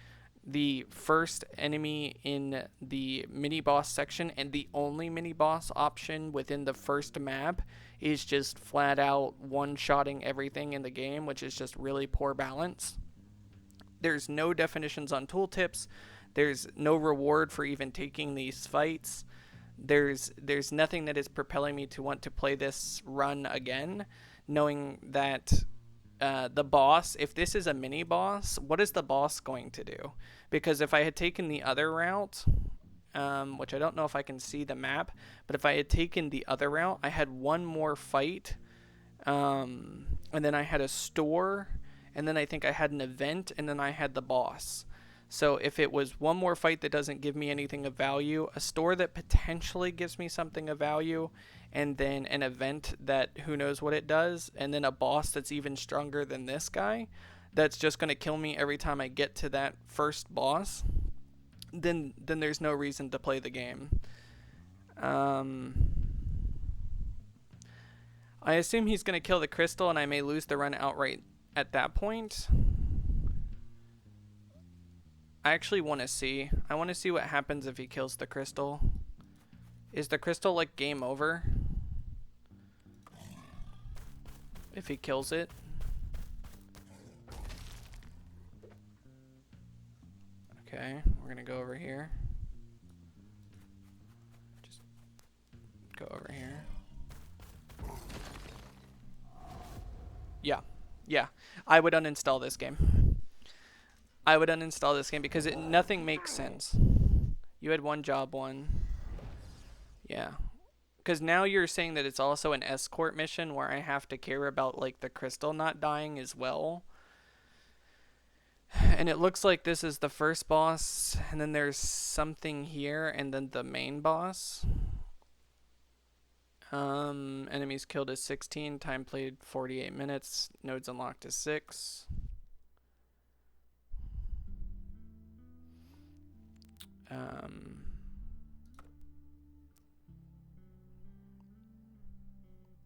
The first enemy in the mini boss section and the only mini boss option within the first map is just flat out one-shotting everything in the game, which is just really poor balance. There's no definitions on tooltips. There's no reward for even taking these fights. There's nothing that is propelling me to want to play this run again, knowing that the boss, if this is a mini boss, what is the boss going to do? Because if I had taken the other route, which I don't know if I can see the map, but if I had taken the other route, I had one more fight, and then I had a store, and then I think I had an event, and then I had the boss. So if it was one more fight that doesn't give me anything of value, a store that potentially gives me something of value, and then an event that who knows what it does, and then a boss that's even stronger than this guy, that's just going to kill me every time I get to that first boss, then there's no reason to play the game. I assume he's going to kill the crystal, and I may lose the run outright at that point. I actually want to see. I want to see what happens if he kills the crystal. Is the crystal like game over? If he kills it. Okay, we're gonna go over here. Just go over here. Yeah. I would uninstall this game. I would uninstall this game because nothing makes sense. You had one job one. Yeah. Because now you're saying that it's also an escort mission where I have to care about like the crystal not dying as well. And it looks like this is the first boss, and then there's something here, and then the main boss. Enemies killed is 16, time played 48 minutes, nodes unlocked is 6.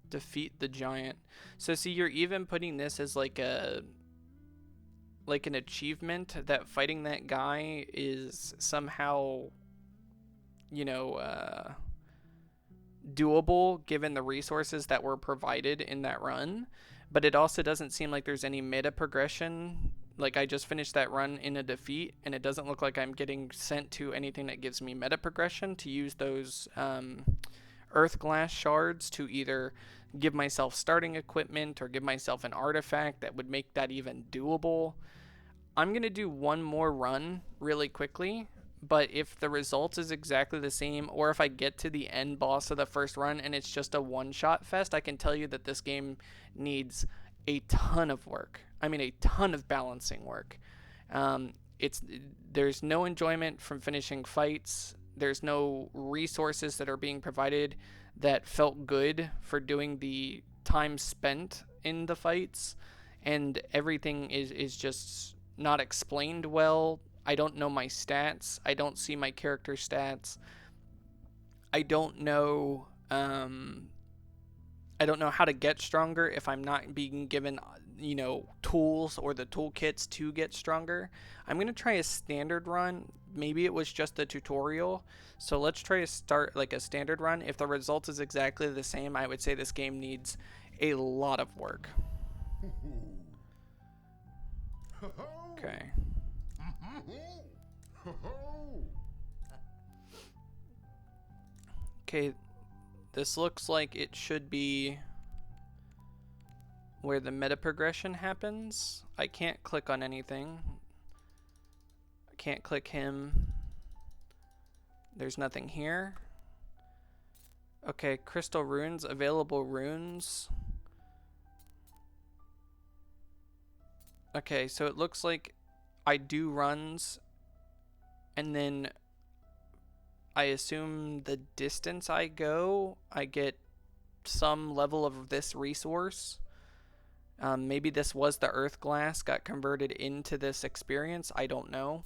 Defeat the giant. So see, you're even putting this as like an achievement that fighting that guy is somehow, you know, doable given the resources that were provided in that run. But it also doesn't seem like there's any meta progression. Like, I just finished that run in a defeat, and it doesn't look like I'm getting sent to anything that gives me meta progression to use those earth glass shards to either give myself starting equipment or give myself an artifact that would make that even doable. I'm going to do one more run really quickly, but if the result is exactly the same, or if I get to the end boss of the first run and it's just a one-shot fest, I can tell you that this game needs a ton of work. I mean, a ton of balancing work. There's no enjoyment from finishing fights. There's no resources that are being provided that felt good for doing the time spent in the fights, and everything is just not explained well. I don't know my stats. I don't see my character stats. I don't know how to get stronger if I'm not being given, you know, tools or the toolkits to get stronger. I'm going to try a standard run. Maybe it was just a tutorial. So let's try to start like a standard run. If the result is exactly the same, I would say this game needs a lot of work. Okay. Okay, this looks like it should be where the meta progression happens. I can't click on anything. I can't click him. There's nothing here. Okay, crystal runes, available runes. Okay, so it looks like I do runs, and then I assume the distance I go, I get some level of this resource. Maybe this was the earth glass, got converted into this experience. I don't know.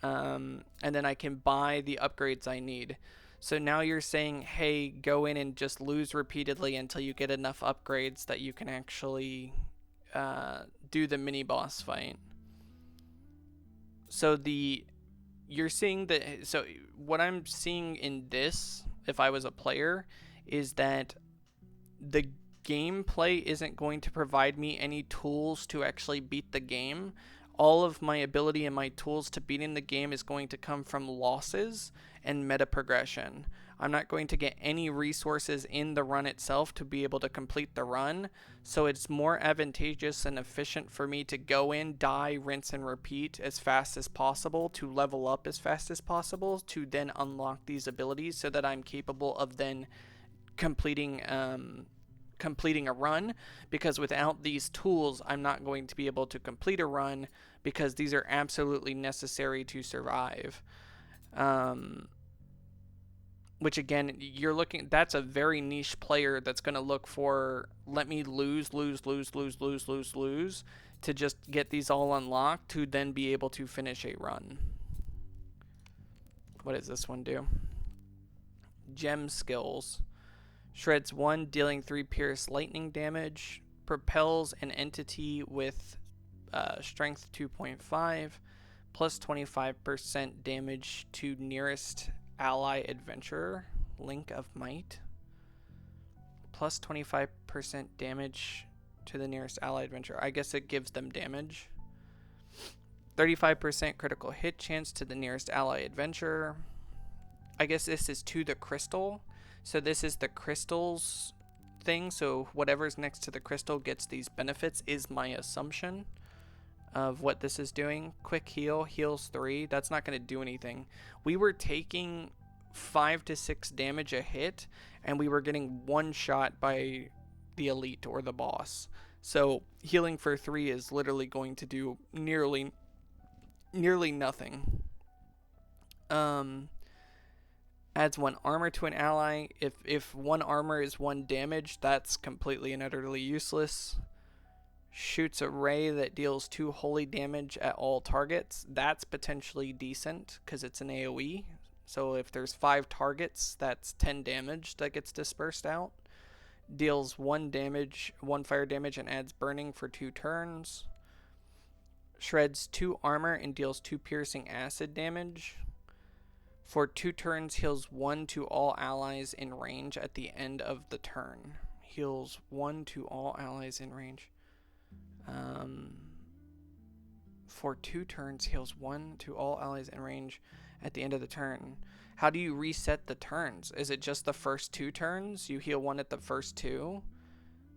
And then I can buy the upgrades I need. So now you're saying, hey, go in and just lose repeatedly until you get enough upgrades that you can actually do the mini boss fight. So you're seeing that. So what I'm seeing in this, if I was a player, is that the gameplay isn't going to provide me any tools to actually beat the game. all of my ability and my tools to beating the game is going to come from losses and meta progression. I'm not going to get any resources in the run itself to be able to complete the run, so it's more advantageous and efficient for me to go in, die, rinse, and repeat as fast as possible, to level up as fast as possible, to then unlock these abilities so that I'm capable of then completing a run, because without these tools I'm not going to be able to complete a run, because these are absolutely necessary to survive. Which again, that's a very niche player that's going to look for, let me lose to just get these all unlocked to then be able to finish a run. What does this one do? Gem skills. Shreds 1, dealing 3 pierce lightning damage. Propels an entity with strength 2.5, plus 25% damage to nearest ally adventurer. Link of Might. Plus 25% damage to the nearest ally adventurer. I guess it gives them damage. 35% critical hit chance to the nearest ally adventurer. I guess this is to the crystal. So this is the crystal's thing. So whatever's next to the crystal gets these benefits, is my assumption of what this is doing. Quick heal, heals 3. That's not going to do anything. We were taking 5 to 6 damage a hit, and we were getting one shot by the elite or the boss. So healing for 3 is literally going to do nearly nothing. Adds 1 armor to an ally. If 1 armor is 1 damage, that's completely and utterly useless. Shoots a ray that deals 2 holy damage at all targets. That's potentially decent because it's an AoE. So if there's 5 targets, that's 10 damage that gets dispersed out. Deals 1 fire damage, and adds burning for 2 turns. Shreds 2 armor and deals 2 piercing acid damage. For 2 turns, heals 1 to all allies in range at the end of the turn. Heals 1 to all allies in range. For 2 turns, heals 1 to all allies in range at the end of the turn. How do you reset the turns? Is it just the first 2 turns? You heal 1 at the first 2?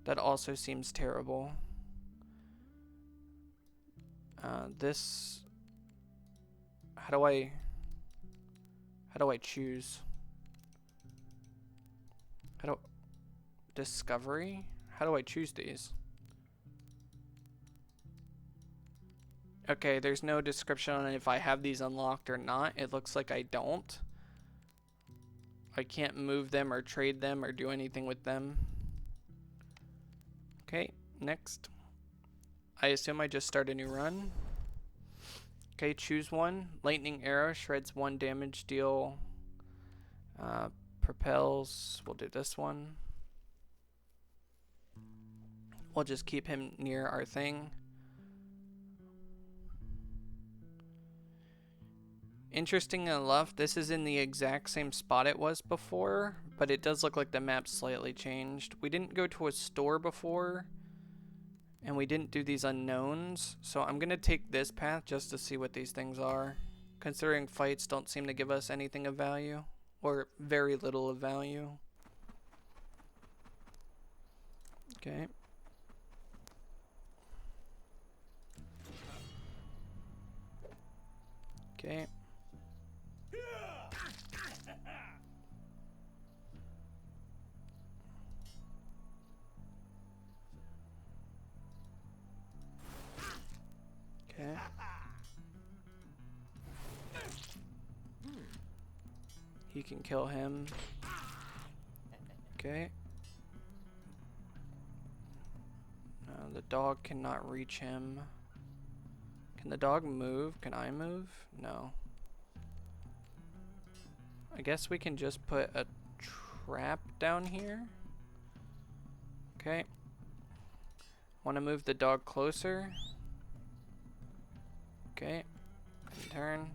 That also seems terrible. This... How do I choose? Discovery? How do I choose these? Okay, there's no description on if I have these unlocked or not. It looks like I don't. I can't move them or trade them or do anything with them. Okay, next. I assume I just start a new run. Okay, choose one. Lightning arrow, shreds 1 damage, deal. Propels, we'll do this one. We'll just keep him near our thing. Interesting enough, this is in the exact same spot it was before, but it does look like the map slightly changed. We didn't go to a store before, and we didn't do these unknowns, so I'm going to take this path just to see what these things are, considering fights don't seem to give us anything of value, or very little of value. Okay. Okay. Okay. He can kill him. Okay. The dog cannot reach him. Can the dog move? Can I move? No. I guess we can just put a trap down here. Okay. Want to move the dog closer. Okay. Turn.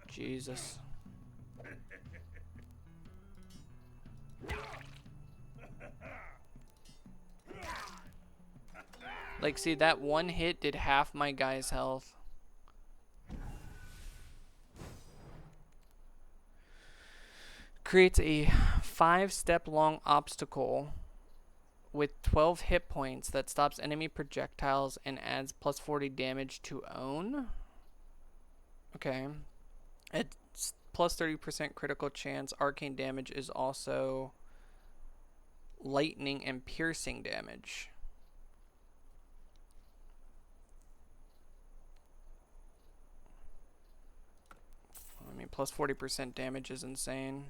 Jesus. Like, see, that one hit did half my guy's health. Creates a 5-step long obstacle with 12 hit points that stops enemy projectiles and adds plus 40 damage to own. Okay. It's plus 30% critical chance. Arcane damage is also lightning and piercing damage. I mean, plus 40% damage is insane.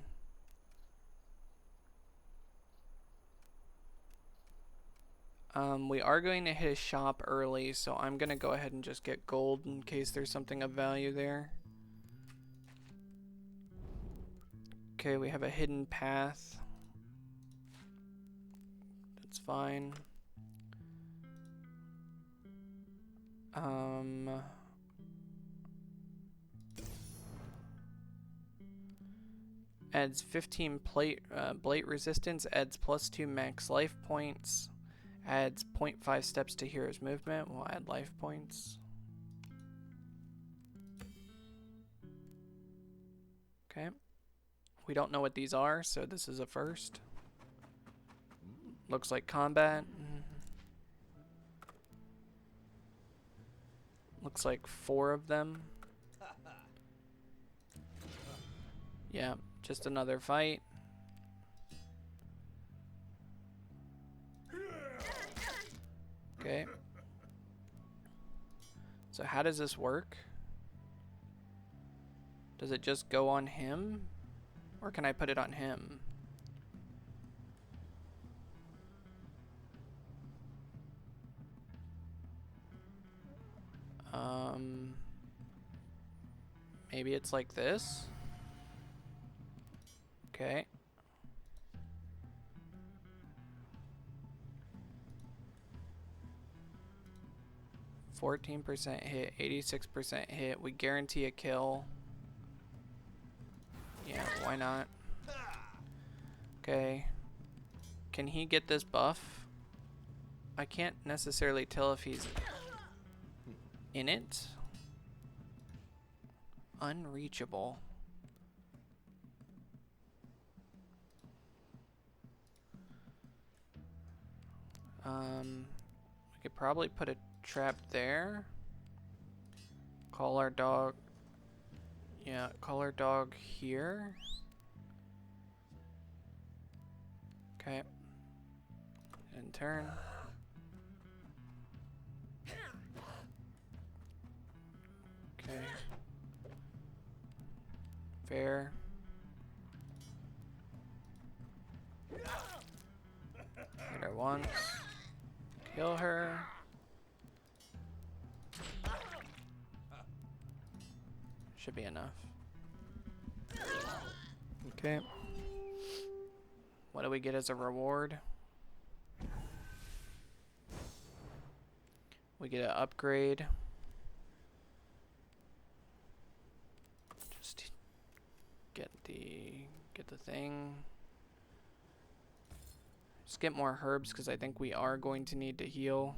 We are going to hit a shop early, so I'm going to go ahead and just get gold in case there's something of value there. Okay, we have a hidden path. That's fine. Adds 15 blight resistance, adds plus 2 max life points, adds 0.5 steps to hero's movement. We'll add life points. Okay. We don't know what these are, so this is a first. Looks like combat. Looks like 4 of them. Yeah, just another fight. Okay. So how does this work? Does it just go on him? Or can I put it on him? Maybe it's like this. Okay. %, hit, 86% hit. We guarantee a kill. Yeah, why not? Okay. Can he get this buff? I can't necessarily tell if he's in it. Unreachable. We could probably put a trap there. Call our dog. Yeah, call our dog here. Okay. And turn. Okay. Fair. Hit her once. Kill her. Should be enough. Okay. What do we get as a reward? We get an upgrade. Just get the thing. Just get more herbs because I think we are going to need to heal.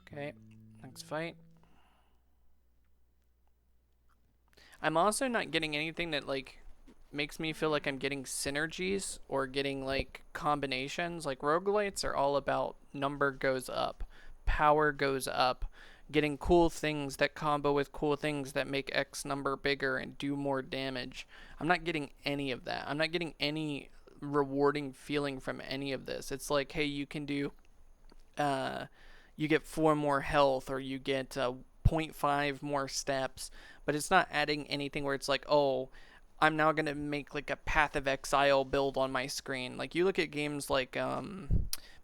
Okay, next fight. I'm also not getting anything that like makes me feel like I'm getting synergies or getting like combinations. Like roguelites are all about number goes up, power goes up, getting cool things that combo with cool things that make X number bigger and do more damage. I'm not getting any of that. I'm not getting any rewarding feeling from any of this. It's like, hey, you can do you get 4 more health, or you get 0.5 more steps, but it's not adding anything where it's like, oh, I'm now gonna make like a Path of Exile build on my screen. Like you look at games like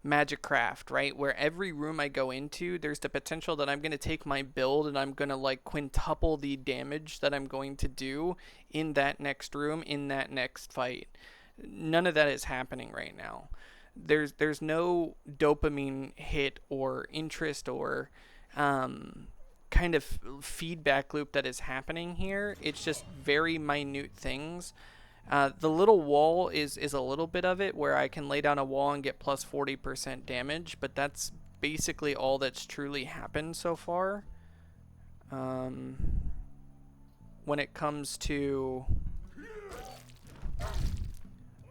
Magicraft, right, where every room I go into, there's the potential that I'm gonna take my build and I'm gonna like quintuple the damage that I'm going to do in that next room, in that next fight. None of that is happening right now. There's no dopamine hit or interest or kind of feedback loop that is happening here. It's just very minute things. The little wall is a little bit of it where I can lay down a wall and get plus 40% damage, but that's basically all that's truly happened so far. When it comes to...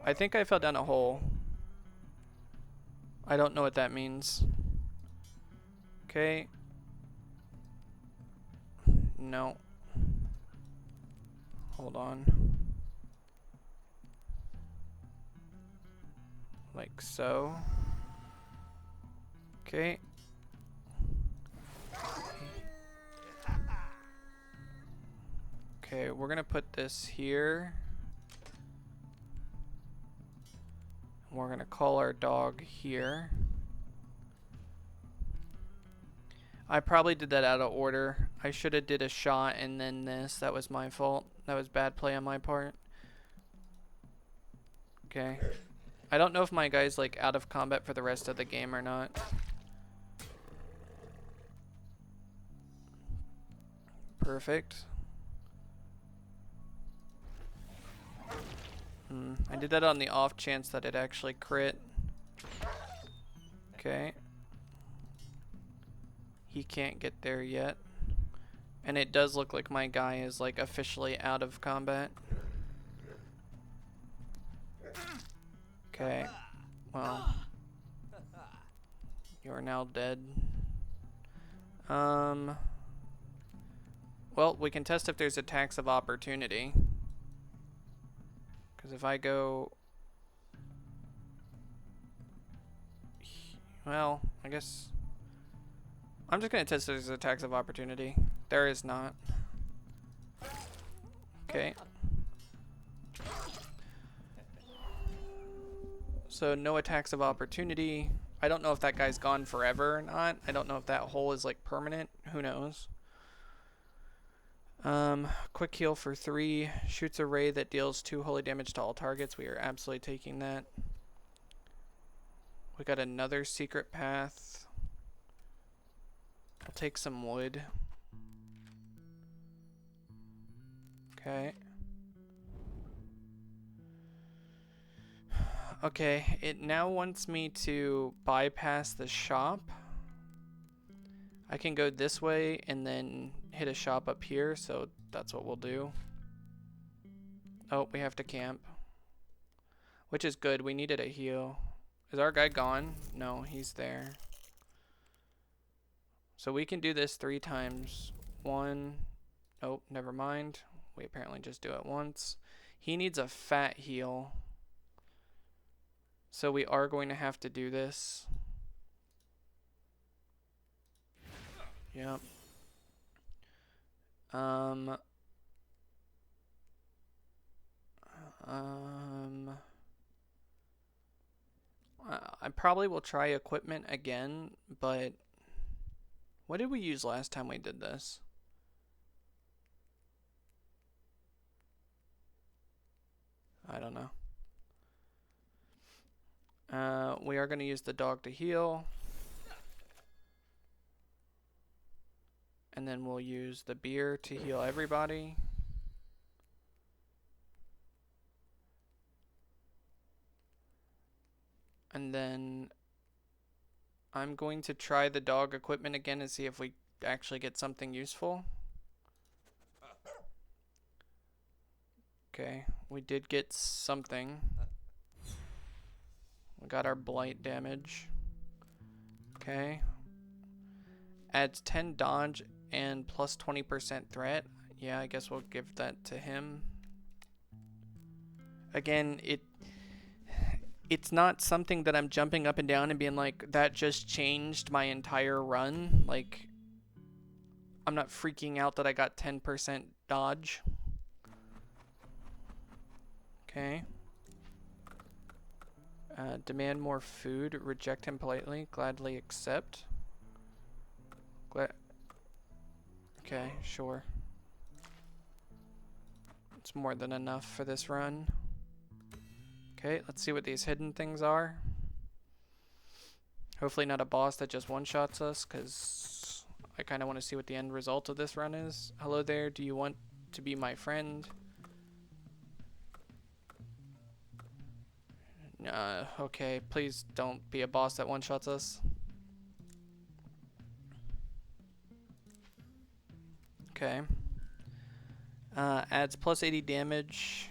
I think I fell down a hole. I don't know what that means. Okay. No. Hold on. Like so. Okay. Okay, we're gonna put this here. We're gonna call our dog here. I probably did that out of order. I should have did a shot and then this. That was my fault. That was bad play on my part. Okay. I don't know if my guy's like out of combat for the rest of the game or not. Perfect. I did that on the off chance that it actually crit. Okay. He can't get there yet. And it does look like my guy is like officially out of combat. Okay. Well. You are now dead. Well, we can test if there's attacks of opportunity. Because if I go... Well, I guess... I'm just going to test if there's attacks of opportunity. There is not. Okay. So no attacks of opportunity. I don't know if that guy's gone forever or not. I don't know if that hole is like permanent. Who knows? Quick heal for 3. Shoots a ray that deals 2 holy damage to all targets. We are absolutely taking that. We got another secret path. I'll take some wood. Okay. Okay, it now wants me to bypass the shop. I can go this way and then hit a shop up here, so that's what we'll do. Oh, we have to camp. Which is good, we needed a heal. Is our guy gone? No, he's there. So we can do this 3 times. 1. Oh, never mind. We apparently just do it once. He needs a fat heal. So we are going to have to do this. Yep. I probably will try equipment again, but what did we use last time we did this? I don't know. We are going to use the dog to heal. And then we'll use the beer to heal everybody. And then I'm going to try the dog equipment again and see if we actually get something useful. Okay, we did get something. We got our blight damage. Okay. Adds 10 dodge and plus 20% threat. Yeah, I guess we'll give that to him. Again, it's not something that I'm jumping up and down and being like, that just changed my entire run. Like, I'm not freaking out that I got 10% dodge. Okay. Demand more food. Reject him politely. Gladly accept. Okay, sure. It's more than enough for this run. Okay, let's see what these hidden things are. Hopefully not a boss that just one-shots us, because I kind of want to see what the end result of this run is. Hello there, do you want to be my friend? Okay, please don't be a boss that one-shots us. Okay. Adds plus 80 damage,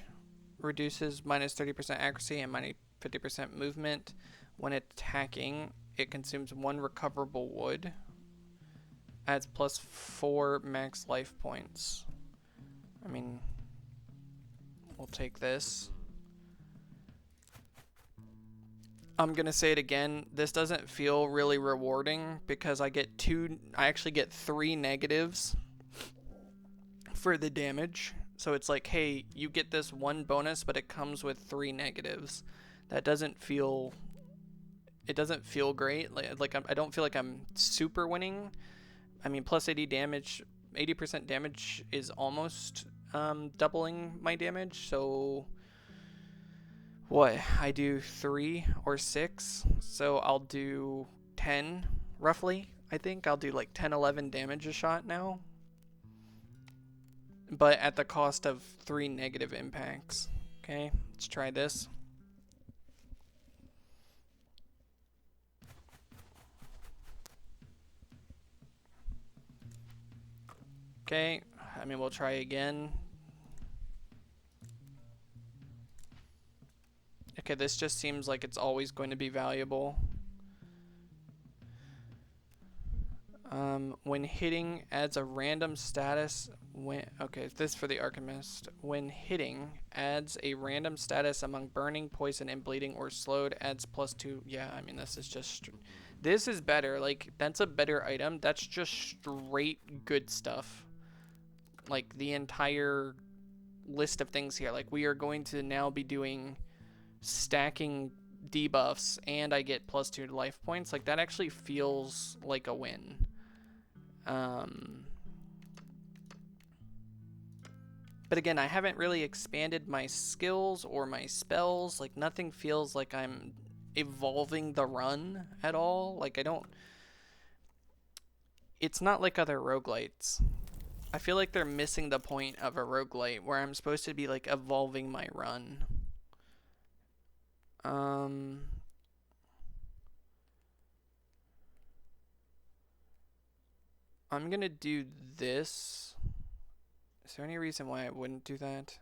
reduces minus 30% accuracy and minus 50% movement. When attacking, it consumes 1 recoverable wood. Adds plus 4 max life points. I mean, we'll take this. I'm gonna say it again. This doesn't feel really rewarding because I actually get 3 negatives for the damage. So it's like, hey, you get this 1 bonus, but it comes with 3 negatives. That doesn't feel. It doesn't feel great. I don't feel like I'm super winning. I mean, plus 80 damage, 80% damage is almost doubling my damage. So what? I do 3 or 6. So I'll do 10 roughly. I think I'll do like 10, 11 damage a shot now. But at the cost of 3 negative impacts. Okay, let's try this. Okay, I mean, we'll try again. Okay, this just seems like it's always going to be valuable. When hitting, adds a random status. Okay, this for the Alchemist. When hitting, adds a random status among burning, poison, and bleeding, or slowed. Adds plus 2. Yeah, I mean, this is just. This is better. Like, that's a better item. That's just straight good stuff. Like, the entire list of things here. Like, we are going to now be doing stacking debuffs, and I get plus 2 life points. Like, that actually feels like a win. But again, I haven't really expanded my skills or my spells. Like, nothing feels like I'm evolving the run at all. Like, I don't. It's not like other roguelites. I feel like they're missing the point of a roguelite where I'm supposed to be like evolving my run. I'm gonna do this. Is there any reason why I wouldn't do that?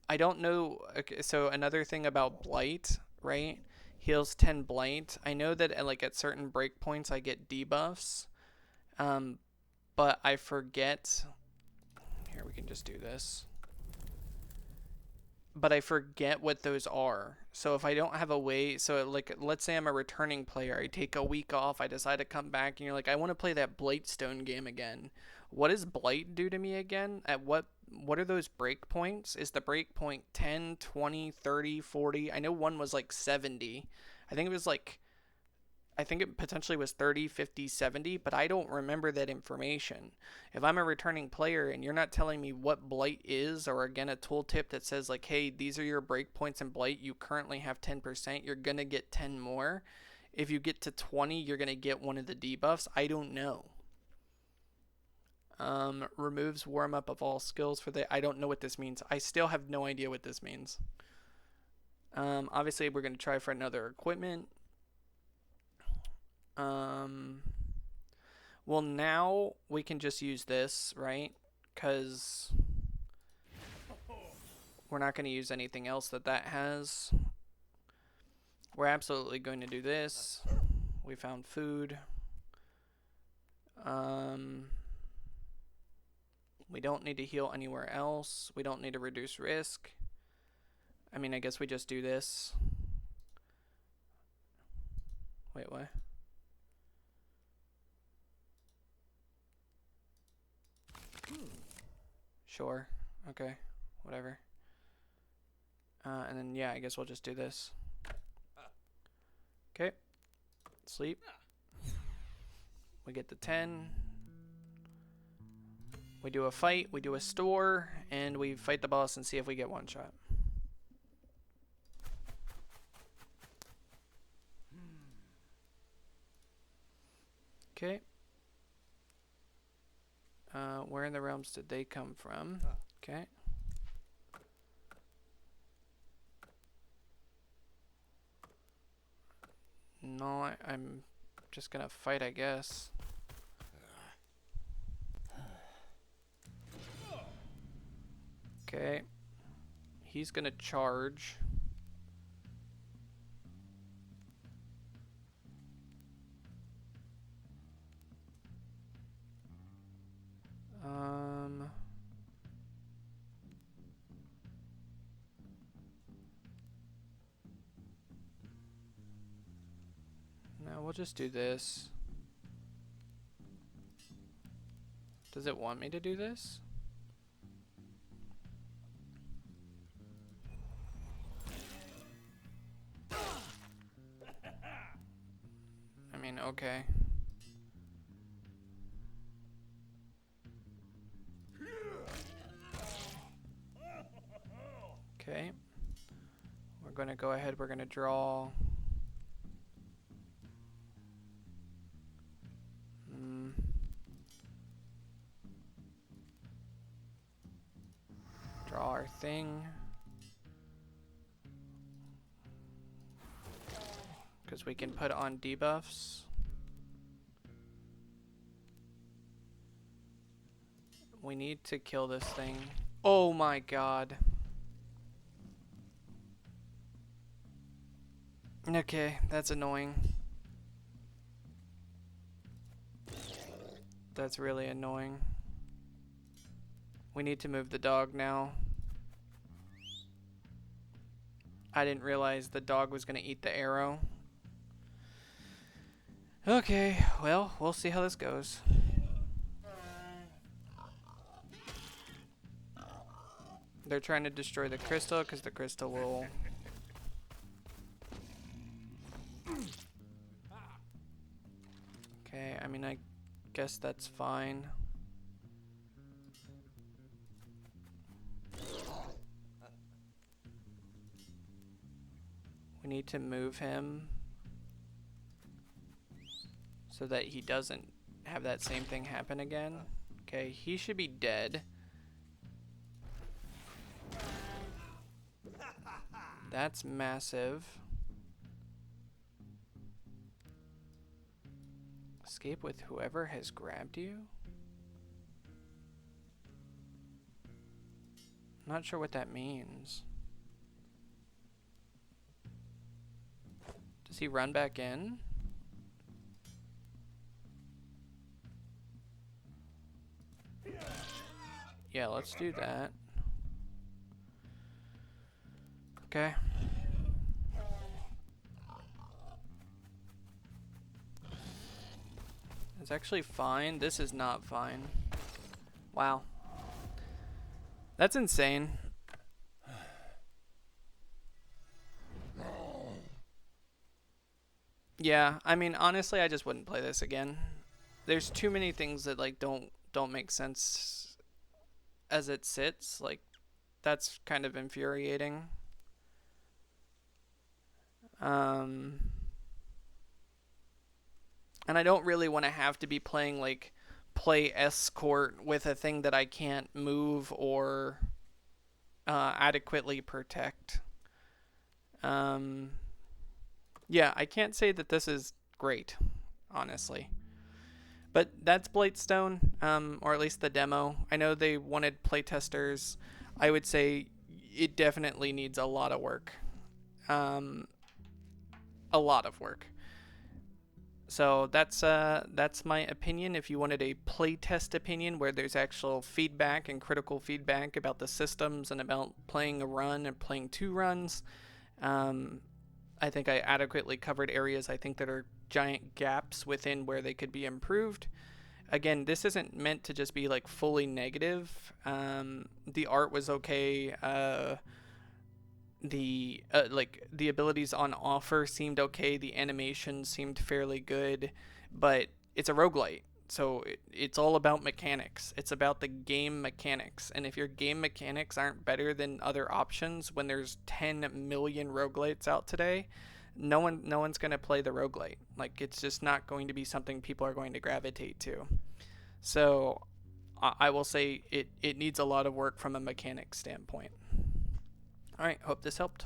I don't know. Okay, so another thing about Blight, right? Heals 10 Blight. I know that at certain breakpoints I get debuffs. But I forget. Here, we can just do this. But I forget what those are. So if I don't have a way, so like, let's say I'm a returning player, I take a week off, I decide to come back, and you're like, I want to play that Blightstone game again. What does Blight do to me again? At what are those breakpoints? Is the breakpoint 10, 20, 30, 40? I know one was like 70. I think it was like, I think it potentially was 30, 50, 70, but I don't remember that information. If I'm a returning player and you're not telling me what Blight is, or again, a tooltip that says like, hey, these are your breakpoints in Blight, you currently have 10%, you're going to get 10 more. If you get to 20, you're going to get one of the debuffs. I don't know. Removes warm up of all skills for the. I don't know what this means. I still have no idea what this means. Obviously, we're going to try for another equipment. Well, now we can just use this, right? Because we're not going to use anything else that has. We're absolutely going to do this. We found food. We don't need to heal anywhere else. We don't need to reduce risk. I mean, I guess we just do this. Wait, what? Sure. Okay. Whatever. And then, yeah, I guess we'll just do this. Okay. Sleep. We get the 10. We do a fight. We do a store. And we fight the boss and see if we get one shot. Okay. Where in the realms did they come from? Okay. No, I'm just gonna fight, I guess. Okay. He's gonna charge. No, we'll just do this. Does it want me to do this? I mean, okay. Okay. We're gonna go ahead, we're gonna draw. Draw our thing. Because we can put on debuffs. We need to kill this thing. Oh my god. Okay, that's annoying. That's really annoying. We need to move the dog now. I didn't realize the dog was going to eat the arrow. Okay, well, we'll see how this goes. They're trying to destroy the crystal because the crystal will... Okay, I mean, I guess that's fine. We need to move him so that he doesn't have that same thing happen again. Okay, he should be dead. That's massive. Escape with whoever has grabbed you? Not sure what that means. Does he run back in? Yeah, let's do that. Okay. It's actually fine. This is not fine. Wow. That's insane. Yeah, I mean, honestly, I just wouldn't play this again. There's too many things that like don't make sense as it sits. Like, that's kind of infuriating. And I don't really want to have to be playing like play escort with a thing that I can't move or adequately protect. Yeah, I can't say that this is great, honestly. But that's Blightstone, or at least the demo. I know they wanted playtesters. I would say it definitely needs a lot of work. A lot of work. So that's my opinion. If you wanted a playtest opinion where there's actual feedback and critical feedback about the systems and about playing a run and playing 2 runs, I think I adequately covered areas I think that are giant gaps within where they could be improved. Again, this isn't meant to just be like fully negative. The art was okay. The abilities on offer seemed okay. The animation seemed fairly good, but it's a roguelite. So it's all about mechanics. It's about the game mechanics. And if your game mechanics aren't better than other options when there's 10 million roguelites out today, no one's going to play the roguelite. Like, it's just not going to be something people are going to gravitate to. So I will say it needs a lot of work from a mechanics standpoint. All right, hope this helped.